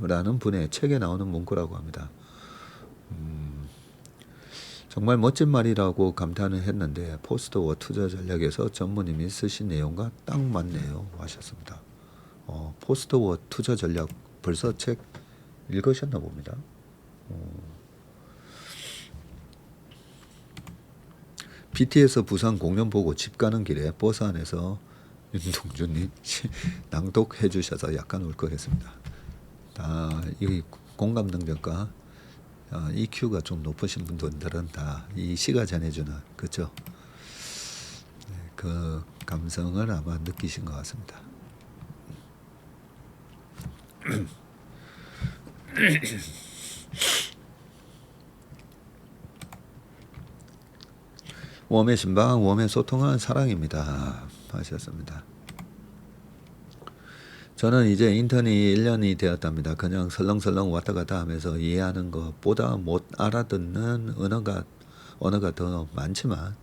몰로라는 분의 책에 나오는 문구라고 합니다. 정말 멋진 말이라고 감탄을 했는데 포스트워 투자 전략에서 전무님이 쓰신 내용과 딱 맞네요 하셨습니다. 포스트워 투자 전략 벌써 책 읽으셨나 봅니다. BTS 부산 공연 보고 집 가는 길에 버스 안에서 윤동주님 낭독해 주셔서 약간 울컥했습니다. 이 공감 능력과 EQ가 좀 높으신 분들은 다 이 시가 전해주는 그죠? 그 감성을 아마 느끼신 것 같습니다. 웜의 신방, 웜의 소통은 사랑입니다 하셨습니다. 저는 이제 인턴이 1년이 되었답니다. 그냥 설렁설렁 왔다 갔다 하면서 이해하는 것보다 못 알아듣는 언어가 더 많지만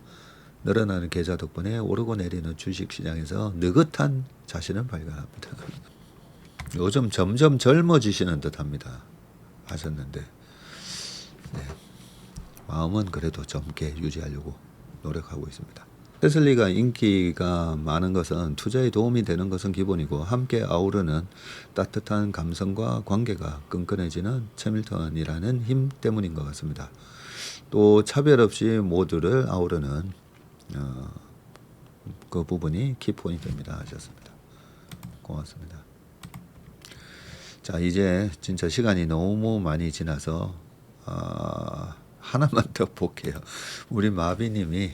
늘어나는 계좌 덕분에 오르고 내리는 주식시장에서 느긋한 자신을 발견합니다. 요즘 점점 젊어지시는 듯합니다 하셨는데 마음은 그래도 젊게 유지하려고 노력하고 있습니다. 테슬리가 인기가 많은 것은 투자에 도움이 되는 것은 기본이고 함께 아우르는 따뜻한 감성과 관계가 끈끈해지는 채밀턴이라는 힘 때문인 것 같습니다. 또 차별 없이 모두를 아우르는 그 부분이 키포인트입니다 하셨습니다. 고맙습니다. 자 이제 진짜 시간이 너무 많이 지나서 하나만 더 볼게요. 우리 마비님이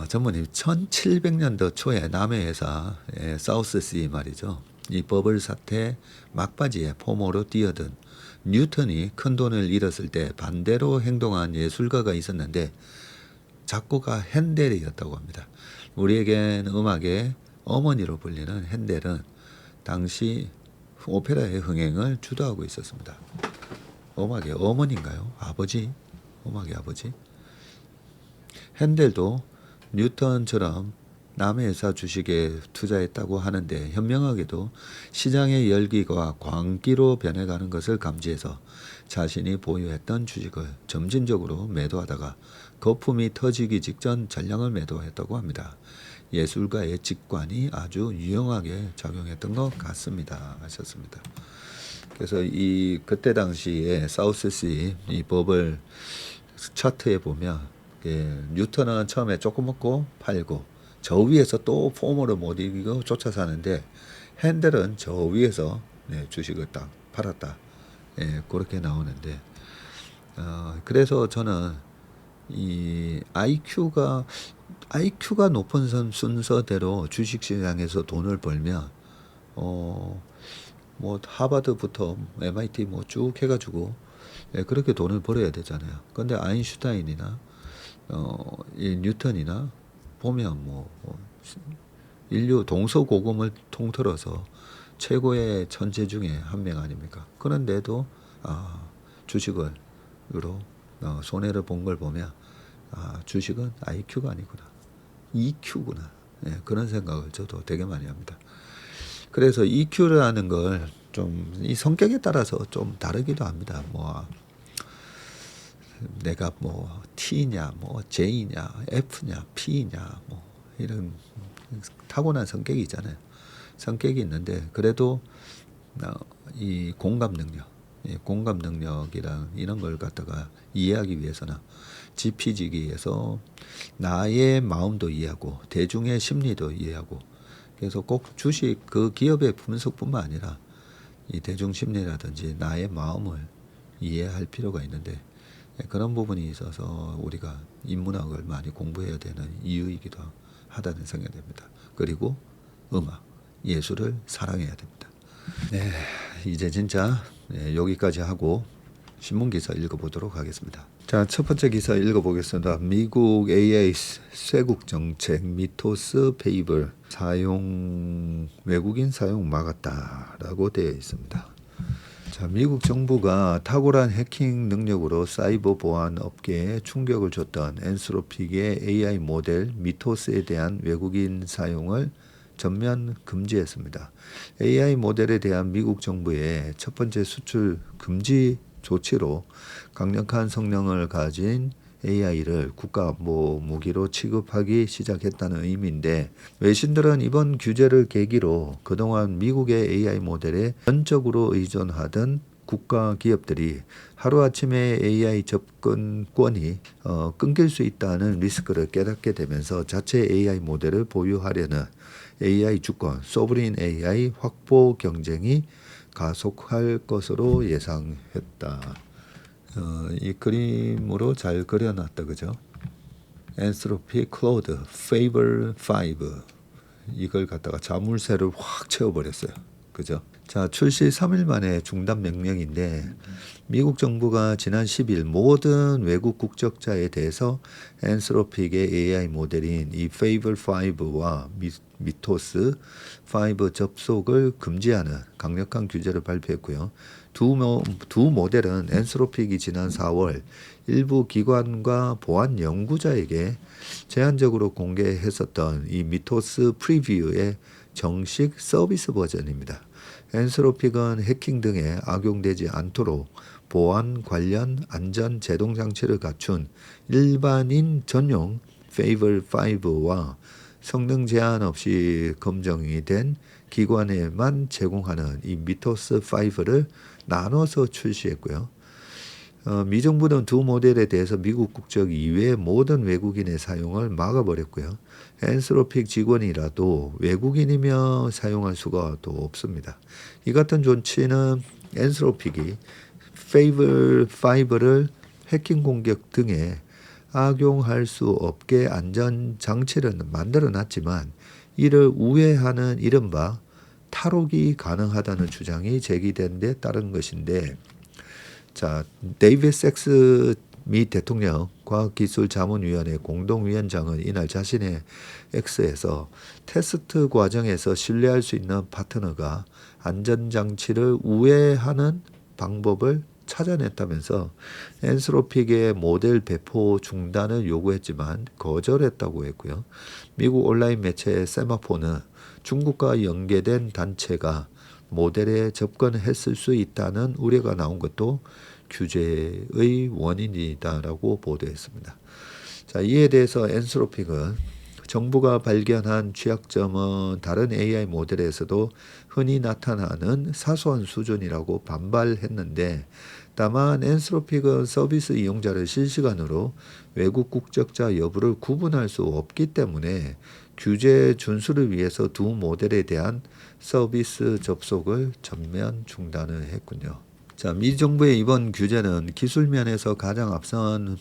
전무님 1700년도 초에 남해 회사 사우스시 말이죠. 이 버블 사태 막바지에 포모로 뛰어든 뉴턴이 큰 돈을 잃었을 때 반대로 행동한 예술가가 있었는데 작곡가 핸델이었다고 합니다. 우리에겐 음악의 어머니로 불리는 핸델은 당시 오페라의 흥행을 주도하고 있었습니다. 음악의 어머니인가요? 아버지? 음악의 아버지? 핸델도 뉴턴처럼 남의 회사 주식에 투자했다고 하는데 현명하게도 시장의 열기가 광기로 변해가는 것을 감지해서 자신이 보유했던 주식을 점진적으로 매도하다가 거품이 터지기 직전 전량을 매도했다고 합니다. 예술가의 직관이 아주 유용하게 작용했던 것 같습니다. 하셨습니다. 그래서 이 그때 당시에 사우스시 이 버블 차트에 보면 뉴턴은 처음에 조금 먹고 팔고 저 위에서 또 폼으로 못 이기고 쫓아 사는데 핸델은 저 위에서 주식을 딱 팔았다. 그렇게 나오는데 그래서 저는 이 IQ가 높은 순서대로 주식시장에서 돈을 벌면 뭐 하버드부터 MIT 뭐 쭉 해가지고 그렇게 돈을 벌어야 되잖아요. 근데 아인슈타인이나 이 뉴턴이나 보면 뭐 인류 동서고금을 통틀어서 최고의 천재 중에 한 명 아닙니까? 그런데도 주식으로 손해를 본 걸 보면 주식은 IQ가 아니구나, EQ구나. 그런 생각을 저도 되게 많이 합니다. 그래서 EQ라는 걸 좀 이 성격에 따라서 좀 다르기도 합니다. 뭐 내가 뭐 T냐, 뭐 J냐, F냐, P냐, 뭐 이런 타고난 성격이 있잖아요. 성격이 있는데 그래도 이 공감 능력이랑 이런 걸 갖다가 이해하기 위해서는 지피지기에서 나의 마음도 이해하고 대중의 심리도 이해하고 그래서 꼭 주식 그 기업의 분석뿐만 아니라 이 대중 심리라든지 나의 마음을 이해할 필요가 있는데 그런 부분이 있어서 우리가 인문학을 많이 공부해야 되는 이유이기도 하다는 생각이 듭니다. 그리고 음악, 예술을 사랑해야 됩니다. 네, 이제 진짜 여기까지 하고 신문 기사 읽어보도록 하겠습니다. 자, 첫 번째 기사 읽어보겠습니다. 미국 AI 쇄국 정책 미토스 페이블 외국인 사용 막았다라고 되어 있습니다. 자, 미국 정부가 탁월한 해킹 능력으로 사이버 보안 업계에 충격을 줬던 엔스로픽의 AI 모델 미토스에 대한 외국인 사용을 전면 금지했습니다. AI 모델에 대한 미국 정부의 첫 번째 수출 금지 조치로 강력한 성능을 가진 AI를 국가 무기로 취급하기 시작했다는 의미인데 외신들은 이번 규제를 계기로 그동안 미국의 AI 모델에 전적으로 의존하던 국가 기업들이 하루아침에 AI 접근권이 끊길 수 있다는 리스크를 깨닫게 되면서 자체 AI 모델을 보유하려는 AI 주권, 소브린 AI 확보 경쟁이 가속할 것으로 예상했다. 이 그림으로 잘 그려놨다, 그죠? 엔스로피 클로드 페이블 5 이걸 갖다가 자물쇠를 확 채워버렸어요, 그죠? 자, 출시 3일 만에 중단 명령인데 미국 정부가 지난 10일 모든 외국 국적자에 대해서 엔스로픽의 AI 모델인 이 페이블 5와 미토스 5 접속을 금지하는 강력한 규제를 발표했고요. 두 모델은 엔스로픽이 지난 4월 일부 기관과 보안 연구자에게 제한적으로 공개했었던 이 미토스 프리뷰의 정식 서비스 버전입니다. 엔스로픽은 해킹 등에 악용되지 않도록 보안 관련 안전 제동 장치를 갖춘 일반인 전용 페이블 5와 성능 제한 없이 검증이 된 기관에만 제공하는 이 미토스 5를 나눠서 출시했고요. 미 정부는 두 모델에 대해서 미국 국적 이외의 모든 외국인의 사용을 막아버렸고요. 엔스로픽 직원이라도 외국인이며 사용할 수가 또 없습니다. 이 같은 조치는 엔스로픽이 페이블 5를 해킹 공격 등에 악용할 수 없게 안전 장치를 만들어 놨지만 이를 우회하는 이른바 탈옥이 가능하다는 주장이 제기된 데 따른 것인데 자, 데이비드 섹스 미 대통령 과학기술자문위원회 공동위원장은 이날 자신의 X에서 테스트 과정에서 신뢰할 수 있는 파트너가 안전장치를 우회하는 방법을 찾아냈다면서 엔스로픽의 모델 배포 중단을 요구했지만 거절했다고 했고요. 미국 온라인 매체 세마포는 중국과 연계된 단체가 모델에 접근했을 수 있다는 우려가 나온 것도 규제의 원인이다라고 보도했습니다. 자, 이에 대해서 엔스로픽은 정부가 발견한 취약점은 다른 AI 모델에서도 흔히 나타나는 사소한 수준이라고 반발했는데, 다만 엔스로픽은 서비스 이용자를 실시간으로 외국 국적자 여부를 구분할 수 없기 때문에 규제 준수를 위해서 두 모델에 대한 서비스 접속을 전면 중단을 했군요. 자, 미 정부의 이번 규제는 기술 면에서 가장 앞선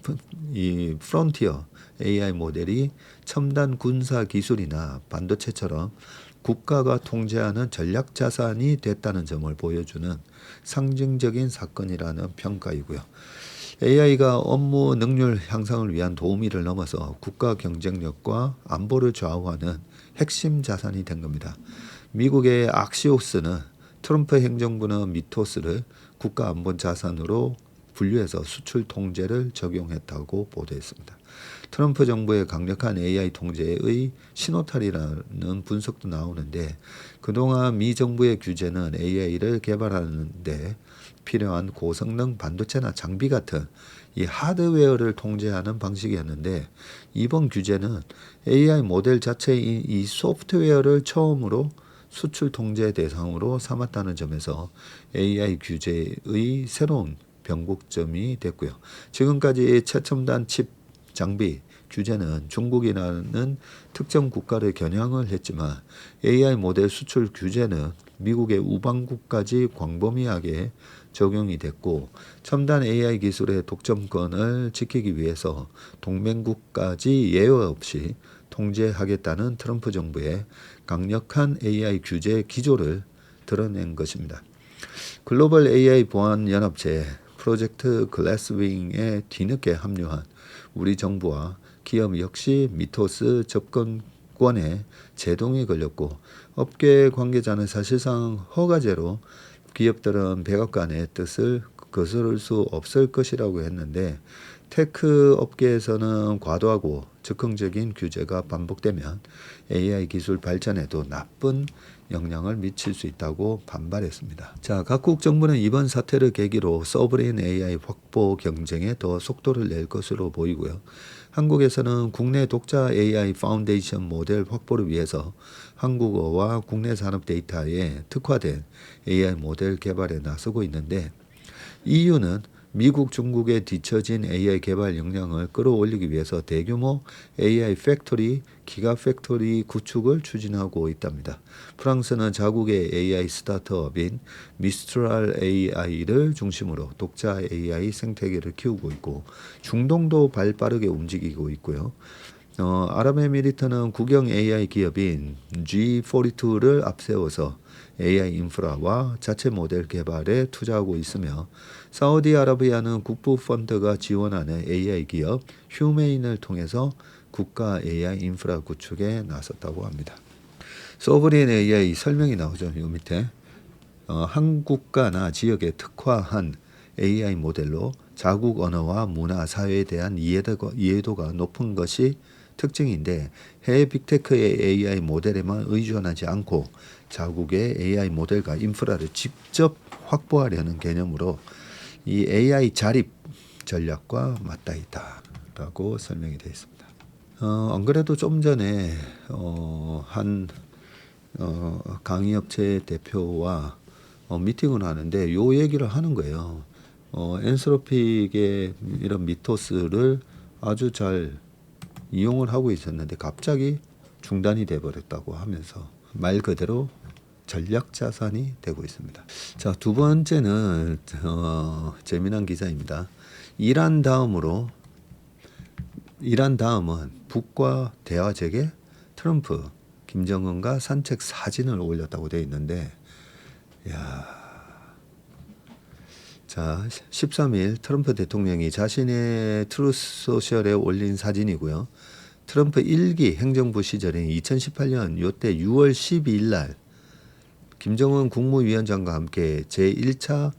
이 프론티어 AI 모델이 첨단 군사 기술이나 반도체처럼 국가가 통제하는 전략 자산이 됐다는 점을 보여주는 상징적인 사건이라는 평가이고요. AI가 업무 능률 향상을 위한 도우미를 넘어서 국가 경쟁력과 안보를 좌우하는 핵심 자산이 된 겁니다. 미국의 악시오스는 트럼프 행정부는 미토스를 국가 안보 자산으로 분류해서 수출 통제를 적용했다고 보도했습니다. 트럼프 정부의 강력한 AI 통제의 신호탄이라는 분석도 나오는데, 그동안 미 정부의 규제는 AI를 개발하는 데 필요한 고성능 반도체나 장비 같은 이 하드웨어를 통제하는 방식이었는데, 이번 규제는 AI 모델 자체인 이 소프트웨어를 처음으로 수출 통제 대상으로 삼았다는 점에서 AI 규제의 새로운 변곡점이 됐고요. 지금까지 최첨단 칩 장비 규제는 중국이라는 특정 국가를 겨냥을 했지만, AI 모델 수출 규제는 미국의 우방국까지 광범위하게 적용이 됐고, 첨단 AI 기술의 독점권을 지키기 위해서 동맹국까지 예외 없이 통제하겠다는 트럼프 정부의 강력한 AI 규제 기조를 드러낸 것입니다. 글로벌 AI 보안 연합체 프로젝트 글래스윙에 뒤늦게 합류한 우리 정부와 기업 역시 미토스 접근권에 제동이 걸렸고, 업계 관계자는 사실상 허가제로 기업들은 백악관의 뜻을 거스를 수 없을 것이라고 했는데, 테크 업계에서는 과도하고 즉흥적인 규제가 반복되면 AI 기술 발전에도 나쁜 영향을 미칠 수 있다고 반발했습니다. 자, 각국 정부는 이번 사태를 계기로 서브레인 AI 확보 경쟁에 더 속도를 낼 것으로 보이고요. 한국에서는 국내 독자 AI 파운데이션 모델 확보를 위해서 한국어와 국내 산업 데이터에 특화된 AI 모델 개발에 나서고 있는데, EU는 미국, 중국에 뒤처진 AI 개발 역량을 끌어올리기 위해서 대규모 AI 팩토리, 기가 팩토리 구축을 추진하고 있답니다. 프랑스는 자국의 AI 스타트업인 미스트랄 AI를 중심으로 독자 AI 생태계를 키우고 있고, 중동도 발빠르게 움직이고 있고요. 아랍에미리트는 국영 AI 기업인 G42를 앞세워서 AI 인프라와 자체 모델 개발에 투자하고 있으며, 사우디아라비아는 국부 펀드가 지원하는 AI 기업 휴메인을 통해서 국가 AI 인프라 구축에 나섰다고 합니다. 소브린 AI 설명이 나오죠. 요 밑에 한 국가나 지역에 특화한 AI 모델로 자국 언어와 문화, 사회에 대한 이해도가 높은 것이 특징인데, 해외 빅테크의 AI 모델에만 의존하지 않고 자국의 AI 모델과 인프라를 직접 확보하려는 개념으로 이 AI 자립 전략과 맞닿아 있다라고 설명이 되어 있습니다. 안 그래도 좀 전에 한 강의업체 대표와 미팅을 하는데 요 얘기를 하는 거예요. 엔스로픽의 이런 미토스를 아주 잘 이용을 하고 있었는데 갑자기 중단이 돼버렸다고 하면서 말 그대로 전략 자산이 되고 있습니다. 자, 두 번째는 재미난 기사입니다. 이란 다음은 북과 대화 재개, 트럼프, 김정은과 산책 사진을 올렸다고 되어 있는데, 자, 13일 트럼프 대통령이 자신의 트루스 소셜에 올린 사진이고요. 트럼프 1기 행정부 시절인 2018년 요때 6월 12일 날 김정은 국무위원장과 함께 제1차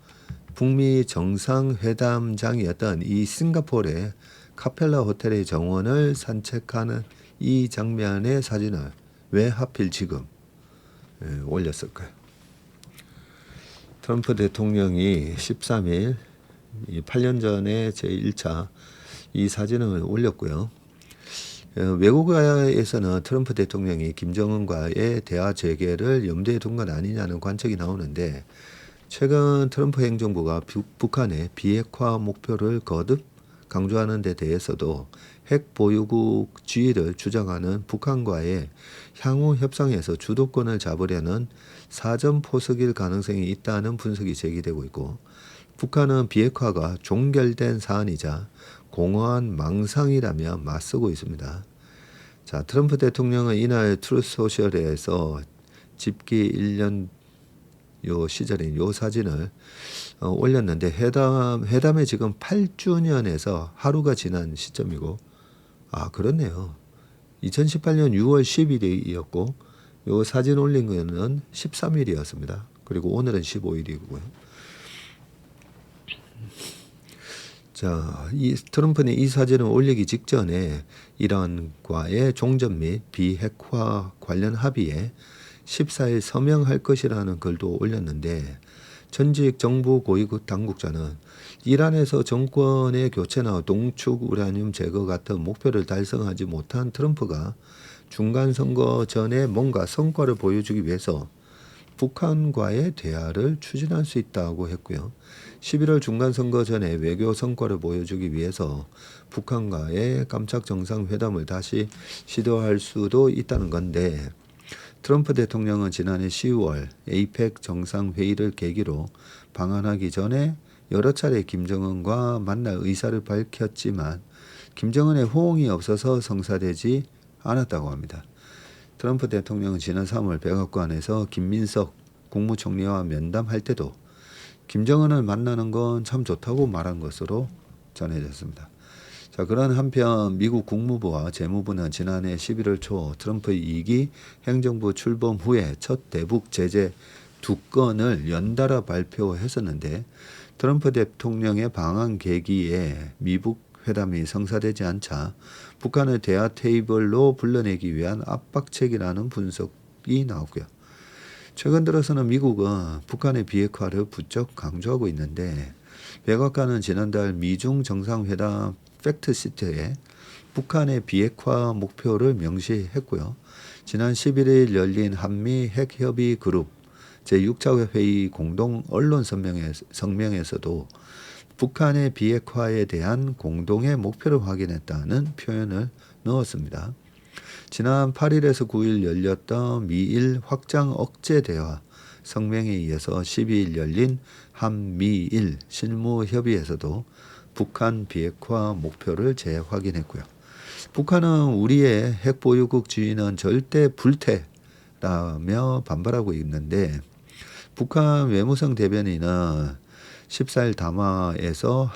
북미 정상회담장이었던 이 싱가포르의 카펠라 호텔의 정원을 산책하는 이 장면의 사진을 왜 하필 지금 올렸을까요? 트럼프 대통령이 13일 8년 전에 제1차 이 사진을 올렸고요. 외국에서는 트럼프 대통령이 김정은과의 대화 재개를 염두에 둔 건 아니냐는 관측이 나오는데, 최근 트럼프 행정부가 북한의 비핵화 목표를 거듭 강조하는 데 대해서도 핵 보유국주의를 주장하는 북한과의 향후 협상에서 주도권을 잡으려는 사전 포석일 가능성이 있다는 분석이 제기되고 있고, 북한은 비핵화가 종결된 사안이자 공허한 망상이라며 맞서고 있습니다. 자, 트럼프 대통령은 이날 트루소셜에서 집기 1년 요 시절인 요 사진을 올렸는데, 회담에 지금 8주년에서 하루가 지난 시점이고, 그렇네요. 2018년 6월 10일이었고 요 사진 올린 거는 13일이었습니다. 그리고 오늘은 15일이고요. 자, 이 트럼프는 이 사진을 올리기 직전에 이란과의 종전 및 비핵화 관련 합의에 14일 서명할 것이라는 글도 올렸는데, 전직 정부 고위 당국자는 이란에서 정권의 교체나 농축 우라늄 제거 같은 목표를 달성하지 못한 트럼프가 중간 선거 전에 뭔가 성과를 보여주기 위해서 북한과의 대화를 추진할 수 있다고 했고요. 11월 중간선거 전에 외교 성과를 보여주기 위해서 북한과의 깜짝 정상회담을 다시 시도할 수도 있다는 건데, 트럼프 대통령은 지난해 10월 에이펙 정상회의를 계기로 방한하기 전에 여러 차례 김정은과 만날 의사를 밝혔지만 김정은의 호응이 없어서 성사되지 않았다고 합니다. 트럼프 대통령은 지난 3월 백악관에서 김민석 국무총리와 면담할 때도 김정은을 만나는 건 참 좋다고 말한 것으로 전해졌습니다. 자, 그런 한편 미국 국무부와 재무부는 지난해 11월 초 트럼프의 2기 행정부 출범 후에 첫 대북 제재 2건을 연달아 발표했었는데, 트럼프 대통령의 방한 계기에 미북 회담이 성사되지 않자 북한을 대화 테이블로 불러내기 위한 압박책이라는 분석이 나오고요. 최근 들어서는 미국은 북한의 비핵화를 부쩍 강조하고 있는데, 백악관은 지난달 미중 정상회담 팩트시트에 북한의 비핵화 목표를 명시했고요. 지난 11일 열린 한미 핵협의 그룹 제6차 회의 공동 언론 성명에서도 북한의 비핵화에 대한 공동의 목표를 확인했다는 표현을 넣었습니다. 지난 8일에서 9일 열렸던 미일 확장 억제 대화 성명에 이어서 12일 열린 한미일 실무협의에서도 북한 비핵화 목표를 재확인했고요. 북한은 우리의 핵보유국주의는 절대 불태라며 반발하고 있는데, 북한 외무성 대변인은 14일 담화에서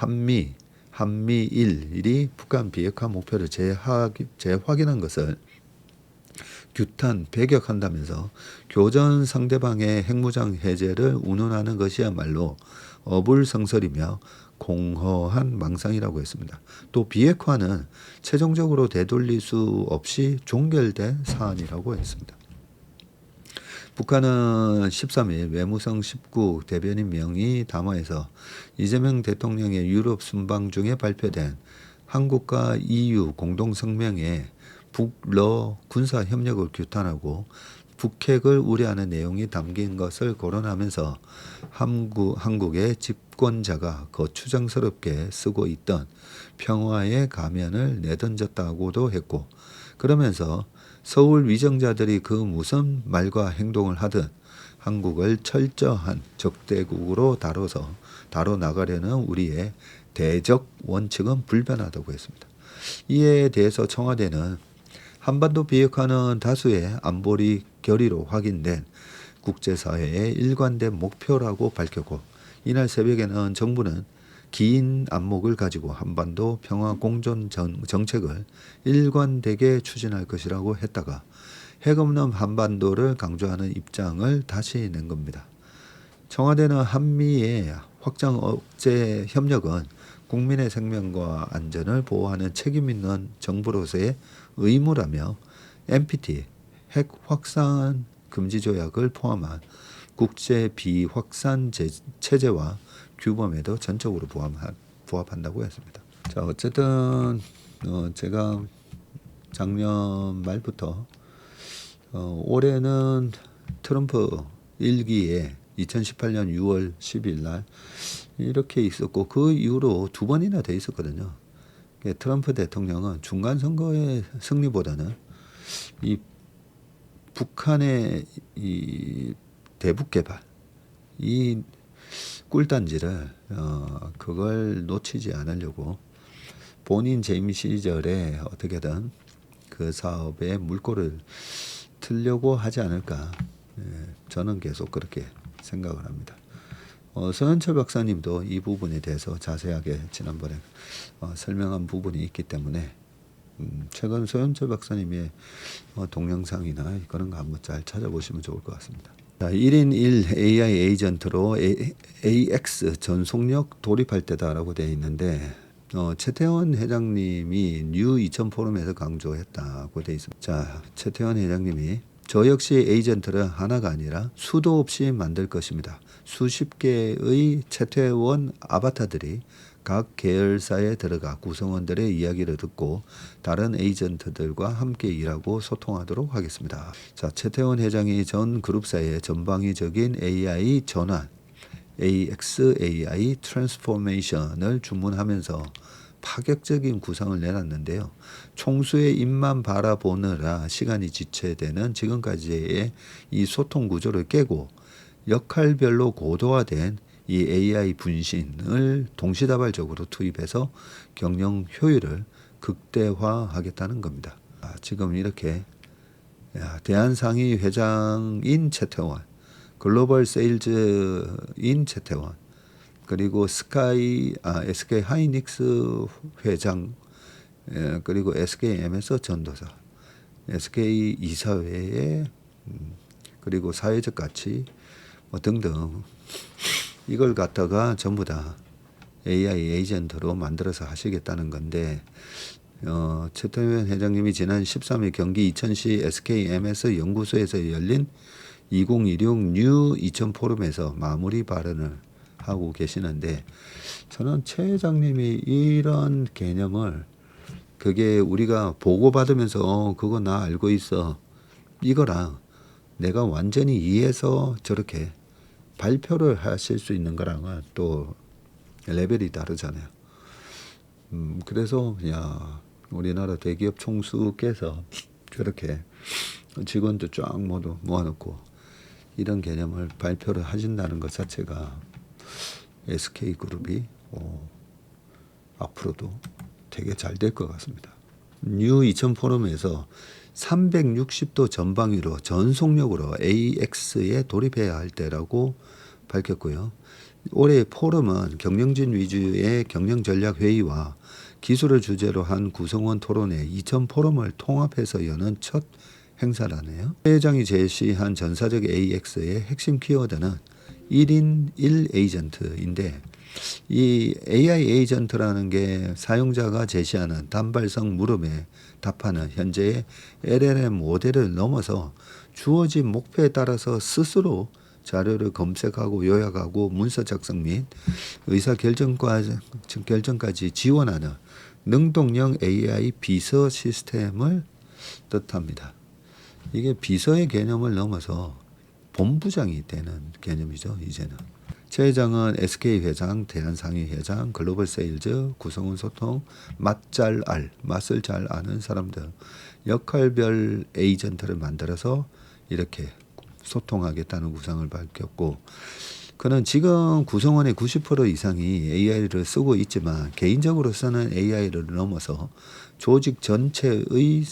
한미일이 북한 비핵화 목표를 재확인한 것을 규탄, 배격한다면서 교전 상대방의 핵무장 해제를 운운하는 것이야말로 어불성설이며 공허한 망상이라고 했습니다. 또 비핵화는 최종적으로 되돌릴 수 없이 종결된 사안이라고 했습니다. 북한은 13일 외무성 19 대변인 명의 담화에서 이재명 대통령의 유럽 순방 중에 발표된 한국과 EU 공동성명에 북러 군사협력을 규탄하고 북핵을 우려하는 내용이 담긴 것을 거론하면서 한국의 집권자가 거추장스럽게 쓰고 있던 평화의 가면을 내던졌다고도 했고, 그러면서 서울 위정자들이 그 무슨 말과 행동을 하든 한국을 철저한 적대국으로 다뤄 나가려는 우리의 대적 원칙은 불변하다고 했습니다. 이에 대해서 청와대는 한반도 비핵화는 다수의 안보리 결의로 확인된 국제사회의 일관된 목표라고 밝혔고, 이날 새벽에는 정부는 긴 안목을 가지고 한반도 평화 공존 정책을 일관되게 추진할 것이라고 했다가 핵 없는 한반도를 강조하는 입장을 다시 낸 겁니다. 청와대는 한미의 확장 억제 협력은 국민의 생명과 안전을 보호하는 책임 있는 정부로서의 의무라며 NPT 핵 확산 금지 조약을 포함한 국제 비확산 체제와 규범에도 전적으로 부합한다고 했습니다. 자, 어쨌든 제가 작년 말부터 올해는 트럼프 1기에 2018년 6월 10일 날 이렇게 있었고 그 이후로 두 번이나 돼 있었거든요. 트럼프 대통령은 중간 선거의 승리보다는 이 북한의 이 대북 개발 이 꿀단지를 그걸 놓치지 않으려고 본인 재임 시절에 어떻게든 그 사업에 물꼬를 틀려고 하지 않을까. 저는 계속 그렇게 생각을 합니다. 서현철 박사님도 이 부분에 대해서 자세하게 지난번에 설명한 부분이 있기 때문에 최근 서현철 박사님의 동영상이나 그런 거 한번 잘 찾아보시면 좋을 것 같습니다. 자, 1인 1 AI 에이전트로 AX 전속력 돌입할 때다라고 되어 있는데 최태원 회장님이 뉴 2000 포럼에서 강조했다고 되어 있습니다. 자, 최태원 회장님이 저 역시 에이전트를 하나가 아니라 수도 없이 만들 것입니다. 수십 개의 최태원 아바타들이 각 계열사에 들어가 구성원들의 이야기를 듣고 다른 에이전트들과 함께 일하고 소통하도록 하겠습니다. 자, 최태원 회장이 전 그룹사의 전방위적인 AI 전환, AXAI 트랜스포메이션을 주문하면서 파격적인 구상을 내놨는데요. 총수의 입만 바라보느라 시간이 지체되는 지금까지의 이 소통 구조를 깨고 역할별로 고도화된 이 AI 분신을 동시다발적으로 투입해서 경영 효율을 극대화하겠다는 겁니다. 지금 이렇게 대한상의 회장인 최태원, 글로벌 세일즈인 최태원, 그리고 SK 하이닉스 회장, 그리고 SKM에서 전도사, SK 이사회에 그리고 사회적 가치 등등 이걸 갖다가 전부 다 AI 에이전트로 만들어서 하시겠다는 건데 최태원 회장님이 지난 13일 경기 이천시 SKM에서 연구소에서 열린 2016 뉴 2000 포럼에서 마무리 발언을 하고 계시는데 저는 최 회장님이 이런 개념을 그게 우리가 보고받으면서 그거 나 알고 있어 이거랑 내가 완전히 이해해서 저렇게 발표를 하실 수 있는 거랑은 또 레벨이 다르잖아요. 그래서 우리나라 대기업 총수께서 저렇게 직원들 쫙 모두 모아놓고 이런 개념을 발표를 하신다는 것 자체가 SK그룹이 앞으로도 되게 잘 될 것 같습니다. 뉴 2000 포럼에서 360도 전방위로 전속력으로 AX에 돌입해야 할 때라고 밝혔고요. 올해 포럼은 경영진 위주의 경영전략회의와 기술을 주제로 한 구성원 토론회 2000 포럼을 통합해서 여는 첫 행사라네요. 최 회장이 제시한 전사적 AX의 핵심 키워드는 1인 1 에이전트인데 이 AI 에이전트라는 게 사용자가 제시하는 단발성 물음에 답하는 현재의 LLM 모델을 넘어서 주어진 목표에 따라서 스스로 자료를 검색하고 요약하고 문서 작성 및 의사 결정까지 지원하는 능동형 AI 비서 시스템을 뜻합니다. 이게 비서의 개념을 넘어서 본부장이 되는 개념이죠. 이제는. 최 회장은 SK 회장, 대한상의 회장, 글로벌 세일즈, 구성원 소통, 맛을 잘 아는 사람들, 역할별 에이전트를 만들어서 이렇게 소통하겠다는 구상을 밝혔고 그는 지금 구성원의 90% 이상이 AI를 쓰고 있지만 개인적으로 쓰는 AI를 넘어서 조직 전체의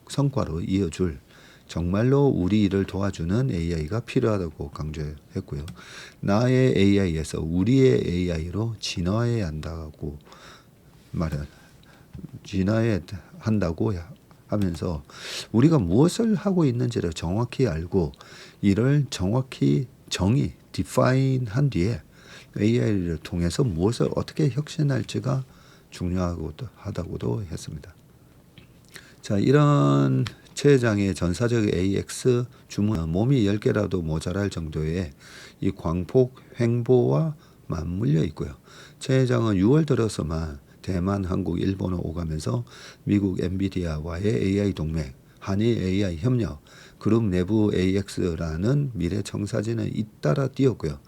성과로 이어줄 정말로 우리 일을 도와주는 AI가 필요하다고 강조했고요. 나의 AI에서 우리의 AI로 진화해야 한다고 진화해야 한다고 하면서 우리가 무엇을 하고 있는지를 정확히 알고 이를 정확히 define 한 뒤에 AI를 통해서 무엇을 어떻게 혁신할지가 중요하다고도 했습니다. 자, 이런 최 회장의 전사적 AX 주문 몸이 10개라도 모자랄 정도의 이 광폭 횡보와 맞물려 있고요. 최 회장은 6월 들어서만 대만, 한국, 일본을 오가면서 미국 엔비디아와의 AI 동맹, 한일 AI 협력, 그룹 내부 AX라는 미래 청사진을 잇따라 띄웠고요.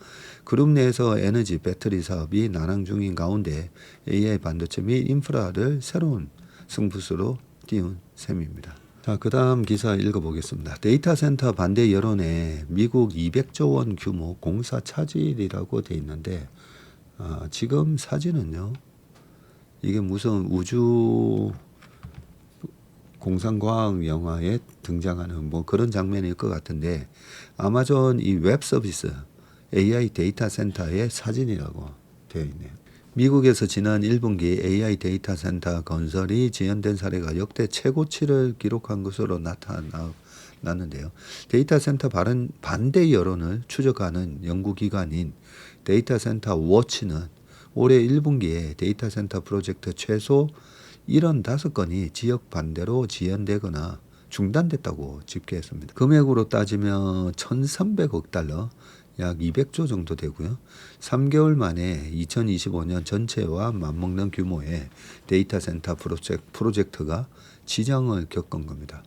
그룹 내에서 에너지 배터리 사업이 난항 중인 가운데 AI 반도체 및 인프라를 새로운 승부수로 띄운 셈입니다. 자, 그 다음 기사 읽어보겠습니다. 데이터 센터 반대 여론에 미국 200조 원 규모 공사 차질이라고 돼 있는데 지금 사진은요. 이게 무슨 우주 공상과학 영화에 등장하는 뭐 그런 장면일 것 같은데 아마존 이 웹 서비스 AI 데이터 센터의 사진이라고 되어 있네요. 미국에서 지난 1분기 AI 데이터 센터 건설이 지연된 사례가 역대 최고치를 기록한 것으로 나타났는데요. 데이터 센터 반대 여론을 추적하는 연구기관인 데이터 센터 워치는 올해 1분기에 데이터 센터 프로젝트 최소 75건이 지역 반대로 지연되거나 중단됐다고 집계했습니다. 금액으로 따지면 1,300억 달러, 약 200조 정도 되고요. 3개월 만에 2025년 전체와 맞먹는 규모의 데이터 센터 프로젝트가 지장을 겪은 겁니다.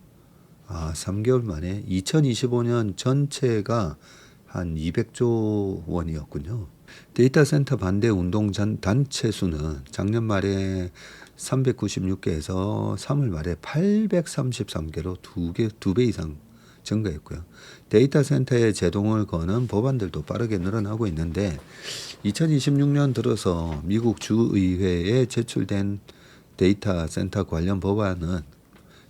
3개월 만에 2025년 전체가 한 200조 원이었군요. 데이터 센터 반대 운동 단체 수는 작년 말에 396개에서 3월 말에 833개로 두 배 이상 증가했고요. 데이터 센터에 제동을 거는 법안들도 빠르게 늘어나고 있는데 2026년 들어서 미국 주의회에 제출된 데이터 센터 관련 법안은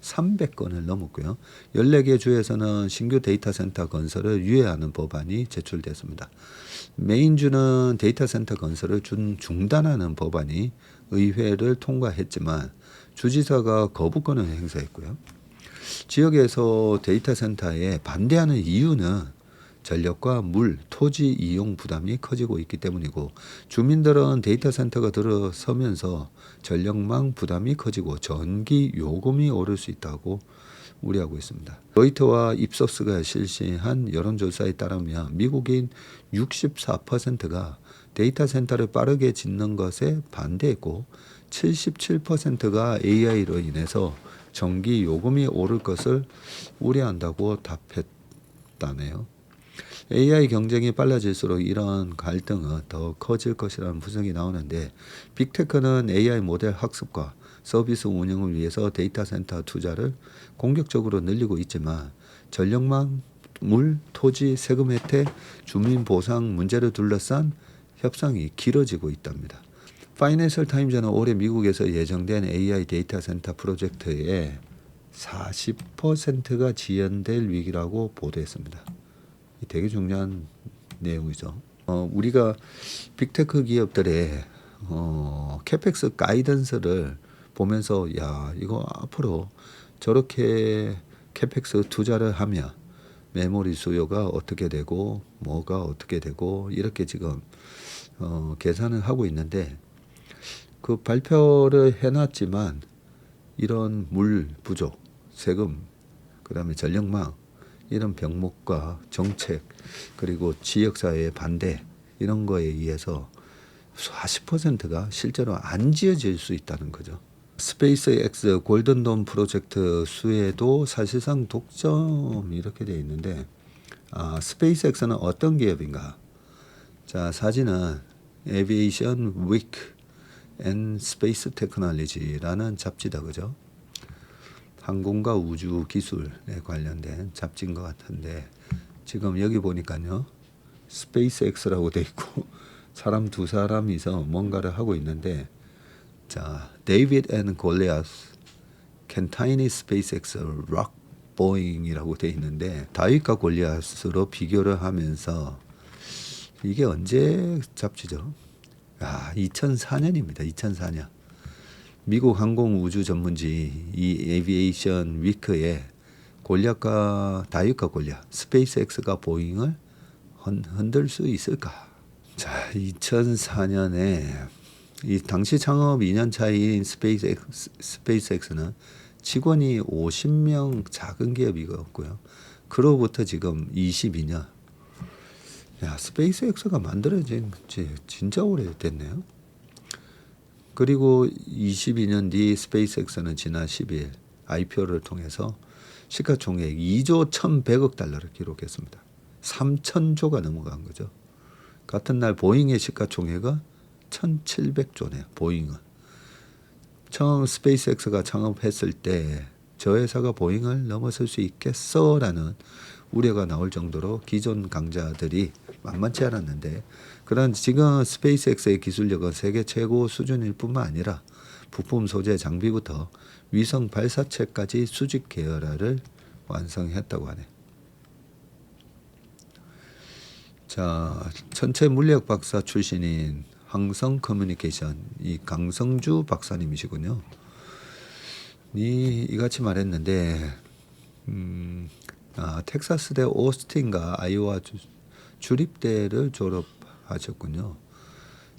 300건을 넘었고요. 14개 주에서는 신규 데이터 센터 건설을 유예하는 법안이 제출됐습니다. 메인주는 데이터 센터 건설을 중단하는 법안이 의회를 통과했지만 주지사가 거부권을 행사했고요. 지역에서 데이터 센터에 반대하는 이유는 전력과 물, 토지 이용 부담이 커지고 있기 때문이고 주민들은 데이터 센터가 들어서면서 전력망 부담이 커지고 전기 요금이 오를 수 있다고 우려하고 있습니다. 로이터와 입소스가 실시한 여론조사에 따르면 미국인 64%가 데이터 센터를 빠르게 짓는 것에 반대했고 77%가 AI로 인해서 전기 요금이 오를 것을 우려한다고 답했다네요. AI 경쟁이 빨라질수록 이런 갈등은 더 커질 것이라는 분석이 나오는데 빅테크는 AI 모델 학습과 서비스 운영을 위해서 데이터 센터 투자를 공격적으로 늘리고 있지만 전력망, 물, 토지, 세금 혜택, 주민 보상 문제를 둘러싼 협상이 길어지고 있답니다. 파이낸셜 타임즈는 올해 미국에서 예정된 AI 데이터 센터 프로젝트의 40%가 지연될 위기라고 보도했습니다. 되게 중요한 내용이죠. 우리가 빅테크 기업들의 캐펙스 가이던스를 보면서 야 이거 앞으로 저렇게 캐펙스 투자를 하면 메모리 수요가 어떻게 되고 뭐가 어떻게 되고 이렇게 지금 계산을 하고 있는데 그 발표를 해놨지만 이런 물 부족, 세금, 그다음에 전력망 이런 병목과 정책 그리고 지역사회의 반대 이런 거에 의해서 40%가 실제로 안 지어질 수 있다는 거죠. 스페이스X 골든돔 프로젝트 수혜도 사실상 독점 이렇게 되어 있는데 스페이스X는 어떤 기업인가? 자, 사진은 에비에이션 위크 앤 스페이스 테크놀로지라는 잡지다, 그죠? 항공과 우주 기술에 관련된 잡지인 것 같은데 지금 여기 보니까요 스페이스X라고 돼 있고 사람 두 사람이서 뭔가를 하고 있는데 자, David and Goliath Can Tiny SpaceX Rock Boeing이라고 돼 있는데 다윗과 골리앗으로 비교를 하면서 이게 언제 잡지죠? 2004년입니다. 2004년. 미국 항공 우주 전문지 이 에비에이션 위크에 다윗과 골리앗, 스페이스X가 보잉을 흔들 수 있을까? 자, 2004년에 이 당시 창업 2년 차인 스페이스X는 직원이 50명 작은 기업이었고요. 그로부터 지금 22년. 야, 스페이스X가 만들어진 지 진짜 오래됐네요. 그리고 22년 뒤 스페이스X는 지난 10일 IPO를 통해서 시가총액 2조 1,100억 달러를 기록했습니다. 3,000조가 넘어간 거죠. 같은 날 보잉의 시가총액은 1,700조네요. 보잉은. 처음 스페이스X가 창업했을 때 저 회사가 보잉을 넘어설 수 있겠어라는 우려가 나올 정도로 기존 강자들이 만만치 않았는데, 그런 지금 스페이스X의 기술력은 세계 최고 수준일 뿐만 아니라 부품 소재 장비부터 위성 발사체까지 수직 계열화를 완성했다고 하네. 자, 천체 물리학 박사 출신인 항성 커뮤니케이션 이 강성주 박사님이시군요. 이같이 말했는데 텍사스대 오스틴과 아이오와 주립대를 졸업하셨군요.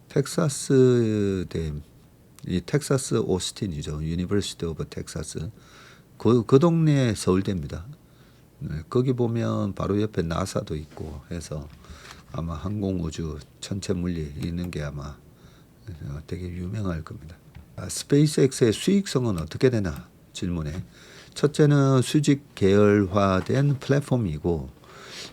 텍사스대 이 텍사스 오스틴이죠. 유니버시티 오브 텍사스. 그 동네 서울대입니다. 네, 거기 보면 바로 옆에 나사도 있고 해서 아마 항공우주 천체물리 있는 게 아마 되게 유명할 겁니다. 스페이스X의 수익성은 어떻게 되나 질문에, 첫째는 수직 계열화된 플랫폼이고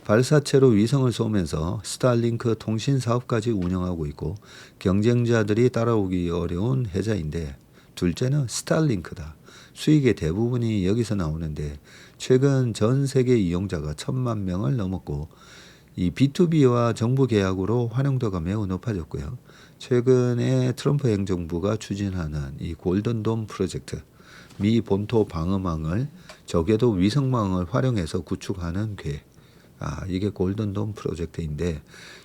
발사체로 위성을 쏘면서 스타링크 통신 사업까지 운영하고 있고 경쟁자들이 따라오기 어려운 회사인데, 둘째는 스타링크다. 수익의 대부분이 여기서 나오는데 최근 전 세계 이용자가 1,000만 명을 넘었고 이 B2B와 정부 계약으로 활용도가 매우 높아졌고요. 최근에 트럼프 행정부가 추진하는 이 골든돔 프로젝트, 미 본토 방어망을 저궤도 위성망을 활용해서 구축하는 계획. 이게 골든돔 프로젝트인데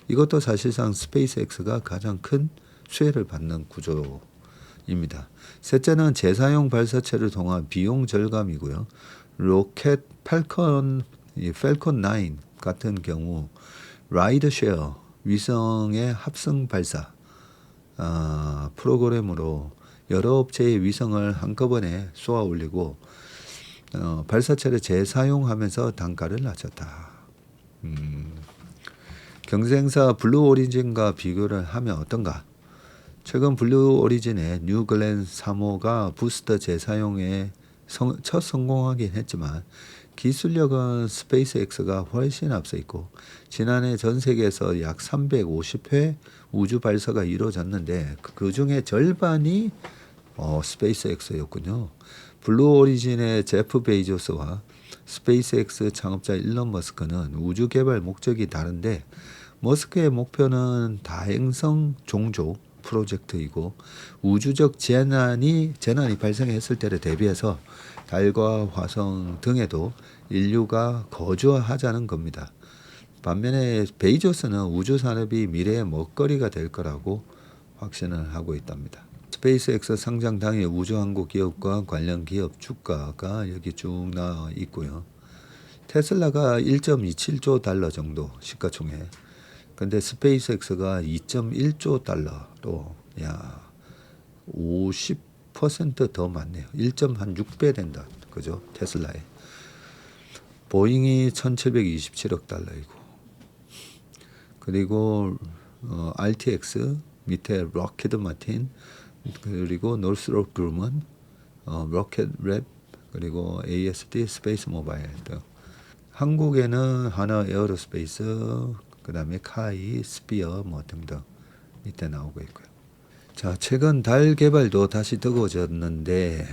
이것도 사실상 스페이스X가 가장 큰 수혜를 받는 구조입니다. 셋째는 재사용 발사체를 통한 비용 절감이고요. 로켓 팰컨 9 같은 경우 라이드쉐어 위성의 합성 발사 프로그램으로 여러 업체의 위성을 한꺼번에 쏘아 올리고 발사체를 재사용하면서 단가를 낮췄다. 경쟁사 블루 오리진과 비교를 하면 어떤가? 최근 블루 오리진의 뉴글렌 3호가 부스터 재사용에 첫 성공하긴 했지만 기술력은 스페이스X가 훨씬 앞서 있고 지난해 전 세계에서 약 350회 우주 발사가 이루어졌는데 그 중에 절반이 스페이스X였군요. 블루 오리진의 제프 베이조스와 스페이스X 창업자 일론 머스크는 우주 개발 목적이 다른데 머스크의 목표는 다행성 종조 프로젝트이고 우주적 재난이 발생했을 때를 대비해서 달과 화성 등에도 인류가 거주하자는 겁니다. 반면에 베이조스는 우주 산업이 미래의 먹거리가 될 거라고 확신을 하고 있답니다. 스페이스X 상장 당일 우주항공 기업과 관련 기업 주가가 여기 쭉 나와 있고요. 테슬라가 1.27조 달러 정도 시가총액. 근데 스페이스X가 2.1조 달러로 50% 더 많네요. 1.6배 된다. 그죠? 테슬라에. 보잉이 1,727억 달러이고. 그리고 RTX 밑에 로켓 마틴 그리고 노스롭 그루먼 로켓 랩 그리고 ASD 스페이스 모바일 등. 한국에는 하나 에어로스페이스 그다음에 카이 스피어 등등 밑에 나오고 있고요. 자, 최근 달 개발도 다시 뜨거워졌는데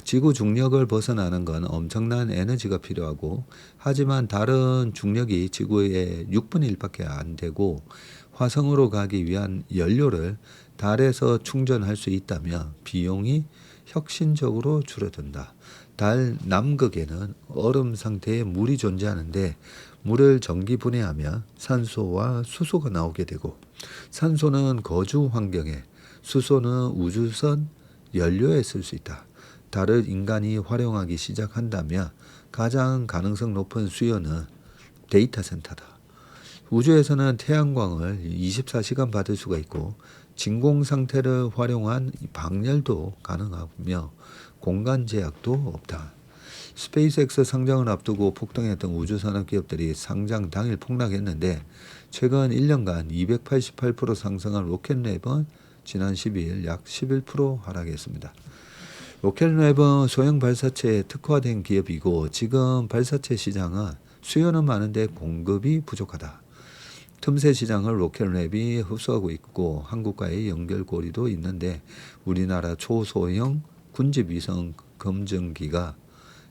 지구 중력을 벗어나는 건 엄청난 에너지가 필요하고 하지만 달은 중력이 지구의 6분의 1밖에 안 되고 화성으로 가기 위한 연료를 달에서 충전할 수 있다면 비용이 혁신적으로 줄어든다. 달 남극에는 얼음 상태의 물이 존재하는데 물을 전기 분해하면 산소와 수소가 나오게 되고 산소는 거주 환경에, 수소는 우주선 연료에 쓸 수 있다. 달을 인간이 활용하기 시작한다면 가장 가능성 높은 수요는 데이터 센터다. 우주에서는 태양광을 24시간 받을 수가 있고 진공 상태를 활용한 방열도 가능하며 공간 제약도 없다. 스페이스X 상장을 앞두고 폭등했던 우주산업 기업들이 상장 당일 폭락했는데 최근 1년간 288% 상승한 로켓랩은 지난 12일 약 11% 하락했습니다. 로켓랩은 소형 발사체에 특화된 기업이고 지금 발사체 시장은 수요는 많은데 공급이 부족하다. 틈새 시장을 로켓랩이 흡수하고 있고 한국과의 연결고리도 있는데 우리나라 초소형 군집 위성 검증기가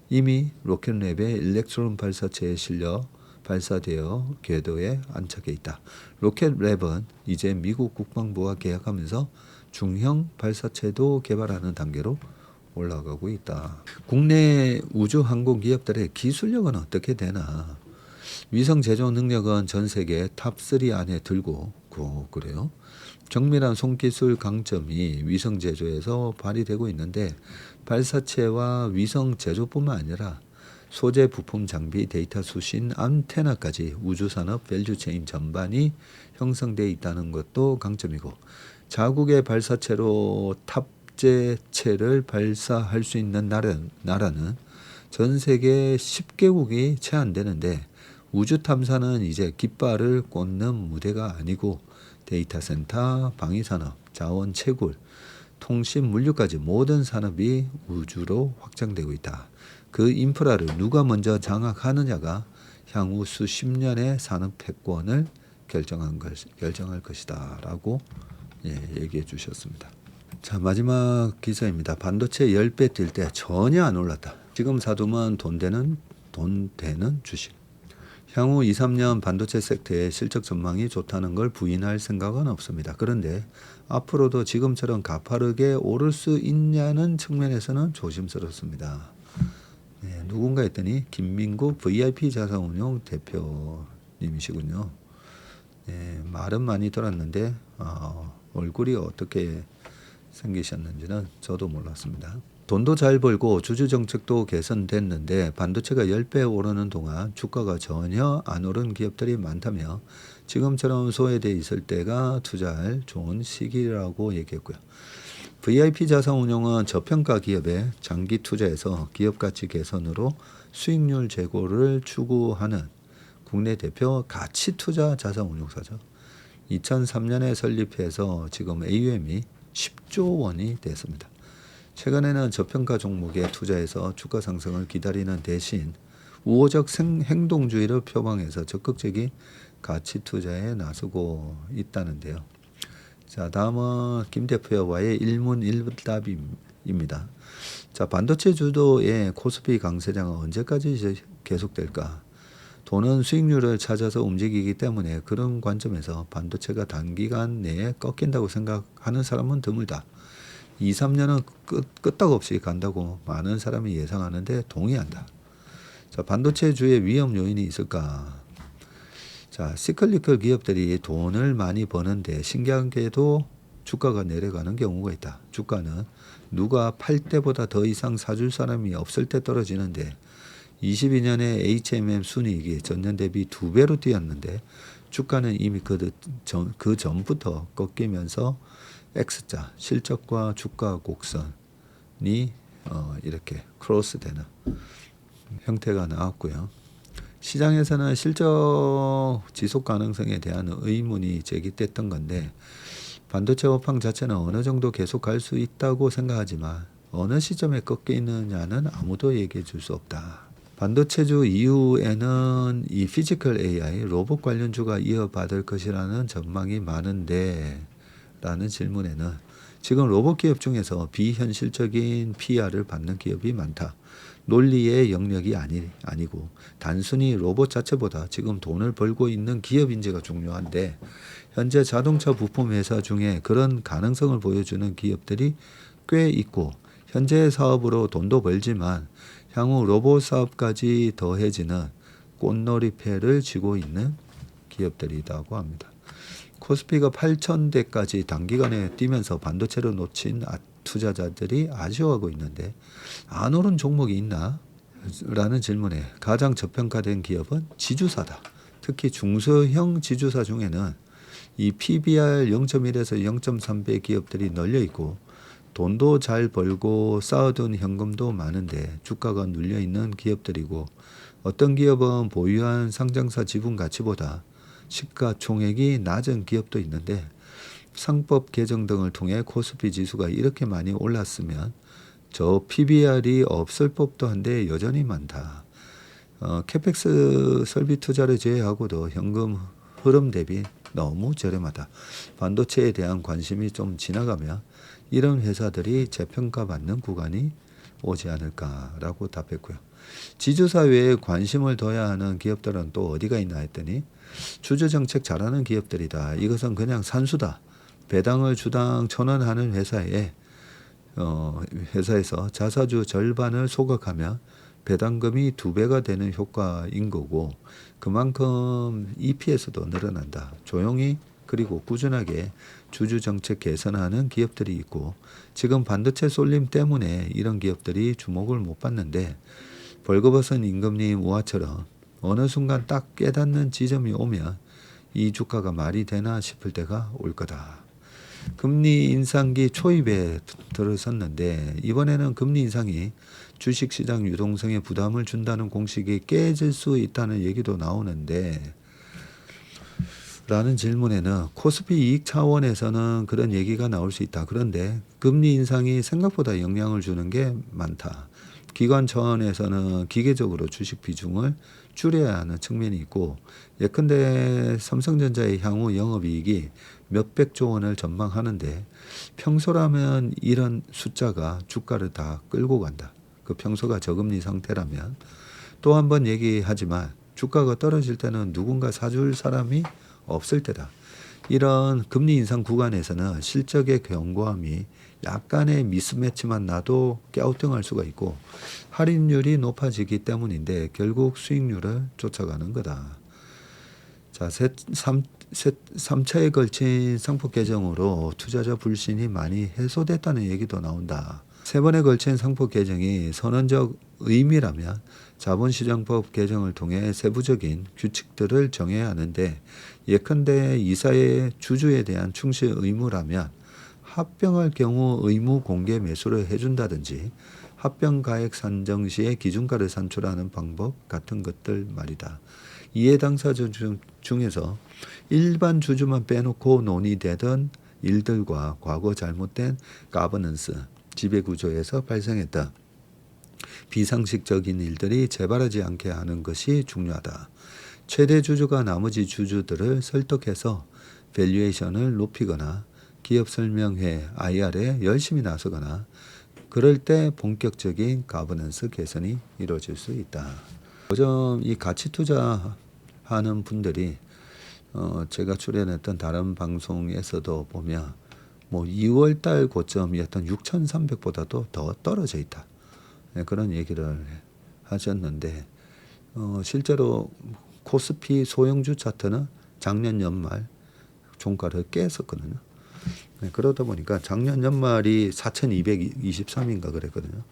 이미 로켓랩의 일렉트론 발사체에 실려 발사되어 궤도에 안착해 있다. 로켓랩은 이제 미국 국방부와 계약하면서 중형 발사체도 개발하는 단계로 올라가고 있다. 국내 우주항공 기업들의 기술력은 어떻게 되나? 위성 제조 능력은 전 세계 탑3 안에 들고 그래요. 정밀한 손기술 강점이 위성 제조에서 발휘되고 있는데 발사체와 위성 제조뿐만 아니라 소재, 부품, 장비, 데이터 수신, 안테나까지 우주산업 밸류체인 전반이 형성되어 있다는 것도 강점이고 자국의 발사체로 탑재체를 발사할 수 있는 나라는 전 세계 10개국이 채 안 되는데 우주 탐사는 이제 깃발을 꽂는 무대가 아니고 데이터 센터, 방위산업, 자원 채굴, 통신, 물류까지 모든 산업이 우주로 확장되고 있다. 그 인프라를 누가 먼저 장악하느냐가 향후 수십 년의 산업 패권을 결정할 것이다 라고 얘기해 주셨습니다. 자, 마지막 기사입니다. 반도체 10배 뛸 때 전혀 안 올랐다. 지금 사두면 돈 되는 주식. 향후 2, 3년 반도체 섹터의 실적 전망이 좋다는 걸 부인할 생각은 없습니다. 그런데 앞으로도 지금처럼 가파르게 오를 수 있냐는 측면에서는 조심스럽습니다. 누군가 했더니 김민국 VIP 자산운용 대표님이시군요. 말은 많이 들었는데 얼굴이 어떻게 생기셨는지는 저도 몰랐습니다. 돈도 잘 벌고 주주정책도 개선됐는데 반도체가 10배 오르는 동안 주가가 전혀 안 오른 기업들이 많다며 지금처럼 소외돼 있을 때가 투자할 좋은 시기라고 얘기했고요. VIP 자산운용은 저평가 기업에 장기 투자해서 기업 가치 개선으로 수익률 제고를 추구하는 국내 대표 가치 투자 자산운용사죠. 2003년에 설립해서 지금 AUM이 10조 원이 됐습니다. 최근에는 저평가 종목에 투자해서 주가 상승을 기다리는 대신 우호적 행동주의를 표방해서 적극적인 가치 투자에 나서고 있다는데요. 자, 다음은 김 대표와의 일문일답입니다. 자, 반도체 주도의 코스피 강세장은 언제까지 이제 계속될까? 돈은 수익률을 찾아서 움직이기 때문에 그런 관점에서 반도체가 단기간 내에 꺾인다고 생각하는 사람은 드물다. 2, 3년은 끄떡없이 간다고 많은 사람이 예상하는데 동의한다. 자, 반도체주의 위험 요인이 있을까? 자, 시클리컬 기업들이 돈을 많이 버는데 신기하게도 주가가 내려가는 경우가 있다. 주가는 누가 팔 때보다 더 이상 사줄 사람이 없을 때 떨어지는데 22년에 HMM 순이익이 전년 대비 2배로 뛰었는데 주가는 이미 그 전부터 꺾이면서 X자 실적과 주가 곡선이 이렇게 크로스되는 형태가 나왔고요. 시장에서는 실적 지속 가능성에 대한 의문이 제기됐던 건데 반도체 업황 자체는 어느 정도 계속 갈 수 있다고 생각하지만 어느 시점에 꺾이느냐는 아무도 얘기해 줄 수 없다. 반도체주 이후에는 이 피지컬 AI, 로봇 관련주가 이어받을 것이라는 전망이 많은데 라는 질문에는 지금 로봇 기업 중에서 비현실적인 PR을 받는 기업이 많다. 논리의 영역이 아니고 단순히 로봇 자체보다 지금 돈을 벌고 있는 기업 인재가 중요한데 현재 자동차 부품 회사 중에 그런 가능성을 보여주는 기업들이 꽤 있고 현재 사업으로 돈도 벌지만 향후 로봇 사업까지 더해지는 꽃놀이패를 쥐고 있는 기업들이라고 합니다. 코스피가 8,000대까지 단기간에 뛰면서 반도체를 놓친 투자자들이 아쉬워하고 있는데 안 오른 종목이 있나? 라는 질문에 가장 저평가된 기업은 지주사다. 특히 중소형 지주사 중에는 이 PBR 0.1에서 0.3배 기업들이 널려 있고 돈도 잘 벌고 쌓아둔 현금도 많은데 주가가 눌려 있는 기업들이고 어떤 기업은 보유한 상장사 지분 가치보다 시가총액이 낮은 기업도 있는데 상법 개정 등을 통해 코스피 지수가 이렇게 많이 올랐으면 저 PBR이 없을 법도 한데 여전히 많다. 캐펙스 설비 투자를 제외하고도 현금 흐름 대비 너무 저렴하다. 반도체에 대한 관심이 좀 지나가면 이런 회사들이 재평가받는 구간이 오지 않을까라고 답했고요. 지주사 외에 관심을 둬야 하는 기업들은 또 어디가 있나 했더니 주주정책 잘하는 기업들이다. 이것은 그냥 산수다. 배당을 주당 1,000원 하는 회사에서 자사주 절반을 소각하면 배당금이 2배가 되는 효과인 거고 그만큼 EPS도 늘어난다. 조용히 그리고 꾸준하게 주주정책 개선하는 기업들이 있고 지금 반도체 쏠림 때문에 이런 기업들이 주목을 못 받는데 벌거벗은 임금님 우화처럼 어느 순간 딱 깨닫는 지점이 오면 이 주가가 말이 되나 싶을 때가 올 거다. 금리 인상기 초입에 들어섰는데 이번에는 금리 인상이 주식시장 유동성에 부담을 준다는 공식이 깨질 수 있다는 얘기도 나오는데 라는 질문에는 코스피 이익 차원에서는 그런 얘기가 나올 수 있다. 그런데 금리 인상이 생각보다 영향을 주는 게 많다. 기관 차원에서는 기계적으로 주식 비중을 줄여야 하는 측면이 있고 예컨대 삼성전자의 향후 영업이익이 몇백조 원을 전망하는데 평소라면 이런 숫자가 주가를 다 끌고 간다. 그 평소가 저금리 상태라면 또 한 번 얘기하지만 주가가 떨어질 때는 누군가 사줄 사람이 없을 때다. 이런 금리 인상 구간에서는 실적의 견고함이 약간의 미스매치만 나도 갸우뚱할 수가 있고 할인율이 높아지기 때문인데 결국 수익률을 쫓아가는 거다. 자, 3차에 걸친 상법 개정으로 투자자 불신이 많이 해소됐다는 얘기도 나온다. 3번에 걸친 상법 개정이 선언적 의미라면 자본시장법 개정을 통해 세부적인 규칙들을 정해야 하는데 예컨대 이사의 주주에 대한 충실 의무라면 합병할 경우 의무 공개 매수를 해준다든지 합병 가액 산정 시에 기준가를 산출하는 방법 같은 것들 말이다. 이해 당사자 중에서 일반 주주만 빼놓고 논의되던 일들과 과거 잘못된 가버넌스, 지배구조에서 발생했다. 비상식적인 일들이 재발하지 않게 하는 것이 중요하다. 최대 주주가 나머지 주주들을 설득해서 밸류에이션을 높이거나 기업 설명회 IR에 열심히 나서거나 그럴 때 본격적인 가버넌스 개선이 이루어질 수 있다. 요즘 이 가치 투자하는 분들이 제가 출연했던 다른 방송에서도 보면 뭐 2월달 고점이었던 6,300보다도 더 떨어져 있다. 그런 얘기를 하셨는데 실제로 코스피 소형주 차트는 작년 연말 종가를 깼었거든요. 그러다 보니까 작년 연말이 4,223인가 그랬거든요.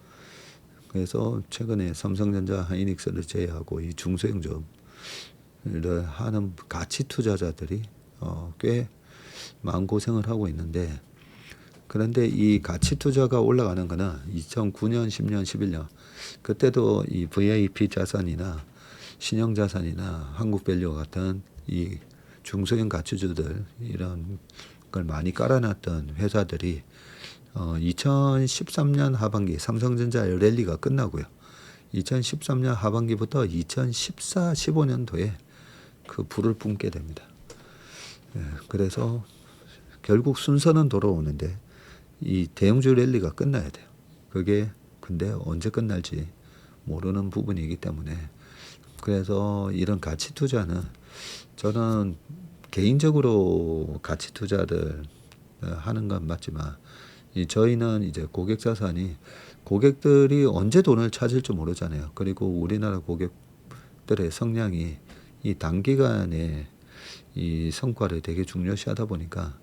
그래서 최근에 삼성전자, 하이닉스를 제외하고 이 중소형주를 하는 가치 투자자들이 꽤 마음고생을 하고 있는데 그런데 이 가치 투자가 올라가는 거는 2009년, 10년, 11년 그때도 이 VIP 자산이나 신영자산이나 한국밸류 같은 이 중소형 가치주들 이런 걸 많이 깔아놨던 회사들이 2013년 하반기 삼성전자 랠리가 끝나고요. 2013년 하반기부터 2014, 15년도에 그 불을 뿜게 됩니다. 그래서 결국 순서는 돌아오는데 이 대형주 랠리가 끝나야 돼요. 그게 근데 언제 끝날지 모르는 부분이기 때문에 그래서 이런 가치 투자는 저는 개인적으로 가치 투자를 하는 건 맞지만 저희는 이제 고객 자산이 고객들이 언제 돈을 찾을지 모르잖아요. 그리고 우리나라 고객들의 성향이 이 단기간에 이 성과를 되게 중요시하다 보니까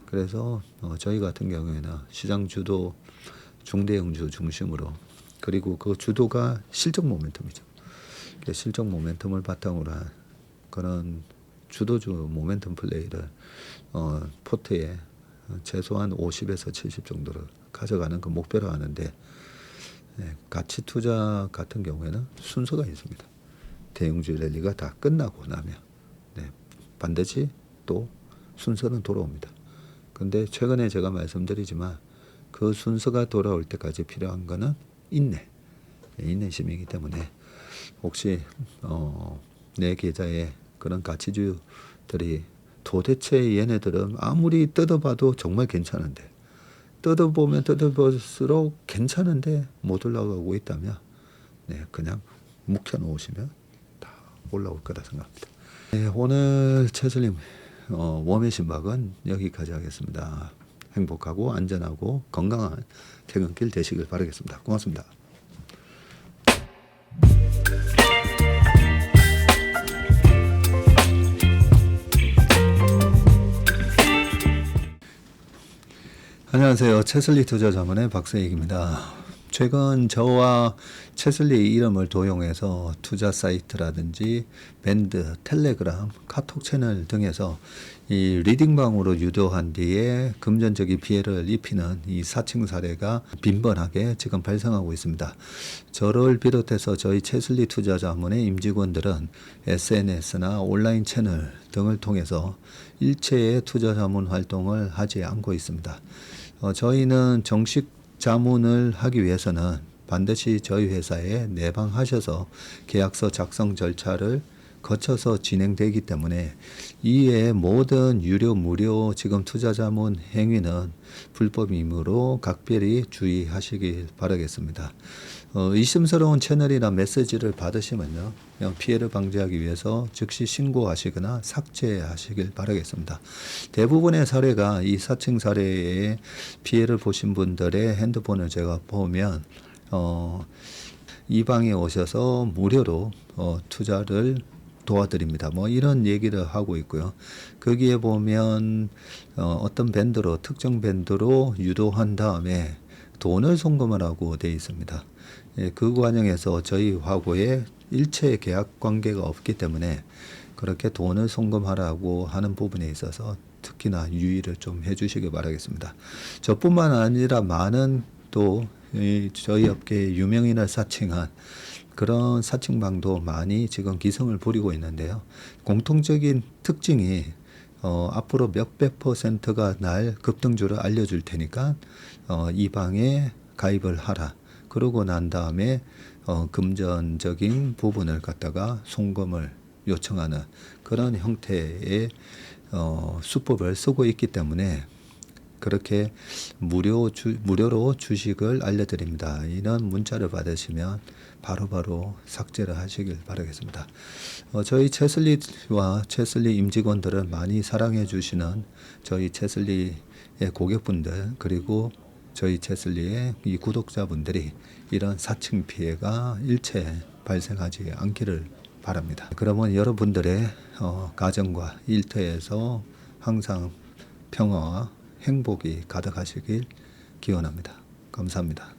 그래서 저희 같은 경우에는 시장 주도 중대형주 중심으로 그리고 그 주도가 실적 모멘텀이죠. 실적 모멘텀을 바탕으로 한 그런 주도주 모멘텀 플레이를 포트에 최소한 50에서 70 정도를 가져가는 그 목표로 하는데, 가치 투자 같은 경우에는 순서가 있습니다. 대형주 랠리가 다 끝나고 나면 반드시 또 순서는 돌아옵니다. 근데 최근에 제가 말씀드리지만 그 순서가 돌아올 때까지 필요한 거는 인내심이기 때문에, 혹시 내 계좌에 그런 가치주들이 도대체 얘네들은 아무리 뜯어봐도 정말 괜찮은데, 뜯어보면 뜯어볼수록 괜찮은데 못 올라가고 있다면 그냥 묵혀놓으시면 다 올라올 거라 생각합니다. 오늘 최슬림 웜의 신박은 여기까지 하겠습니다. 행복하고 안전하고 건강한 퇴근길 되시길 바라겠습니다. 고맙습니다. 안녕하세요. 채슬리 투자자문의 박세익입니다. 최근 저와 채슬리 이름을 도용해서 투자 사이트라든지 밴드, 텔레그램, 카톡 채널 등에서 이 리딩방으로 유도한 뒤에 금전적인 피해를 입히는 이 사칭 사례가 빈번하게 지금 발생하고 있습니다. 저를 비롯해서 저희 채슬리 투자자문의 임직원들은 SNS나 온라인 채널 등을 통해서 일체의 투자자문 활동을 하지 않고 있습니다. 저희는 정식 자문을 하기 위해서는 반드시 저희 회사에 내방하셔서 계약서 작성 절차를 거쳐서 진행되기 때문에, 이외의 모든 유료, 무료 지금 투자자문 행위는 불법이므로 각별히 주의하시길 바라겠습니다. 의심스러운 채널이나 메시지를 받으시면요, 그냥 피해를 방지하기 위해서 즉시 신고하시거나 삭제하시길 바라겠습니다. 대부분의 사례가 이 사칭 사례에 피해를 보신 분들의 핸드폰을 제가 보면 이 방에 오셔서 무료로 투자를 도와드립니다. 뭐 이런 얘기를 하고 있고요. 거기에 보면 어떤 밴드로, 특정 밴드로 유도한 다음에 돈을 송금하라고 되어 있습니다. 그 과정에서 저희하고의 일체 계약 관계가 없기 때문에 그렇게 돈을 송금하라고 하는 부분에 있어서 특히나 유의를 좀 해주시기 바라겠습니다. 저뿐만 아니라 많은 또 저희 업계의 유명인을 사칭한 그런 사칭방도 많이 지금 기승을 부리고 있는데요. 공통적인 특징이 앞으로 몇백 %가 날 급등주를 알려줄 테니까 이 방에 가입을 하라. 그러고 난 다음에 금전적인 부분을 갖다가 송금을 요청하는 그런 형태의 수법을 쓰고 있기 때문에, 그렇게 무료로 주식을 알려드립니다. 이런 문자를 받으시면 바로바로 삭제를 하시길 바라겠습니다. 저희 채슬리와 채슬리 임직원들을 많이 사랑해 주시는 저희 채슬리의 고객분들, 그리고 저희 채슬리의 이 구독자분들이 이런 사칭 피해가 일체 발생하지 않기를 바랍니다. 그러면 여러분들의 가정과 일터에서 항상 평화와 행복이 가득하시길 기원합니다. 감사합니다.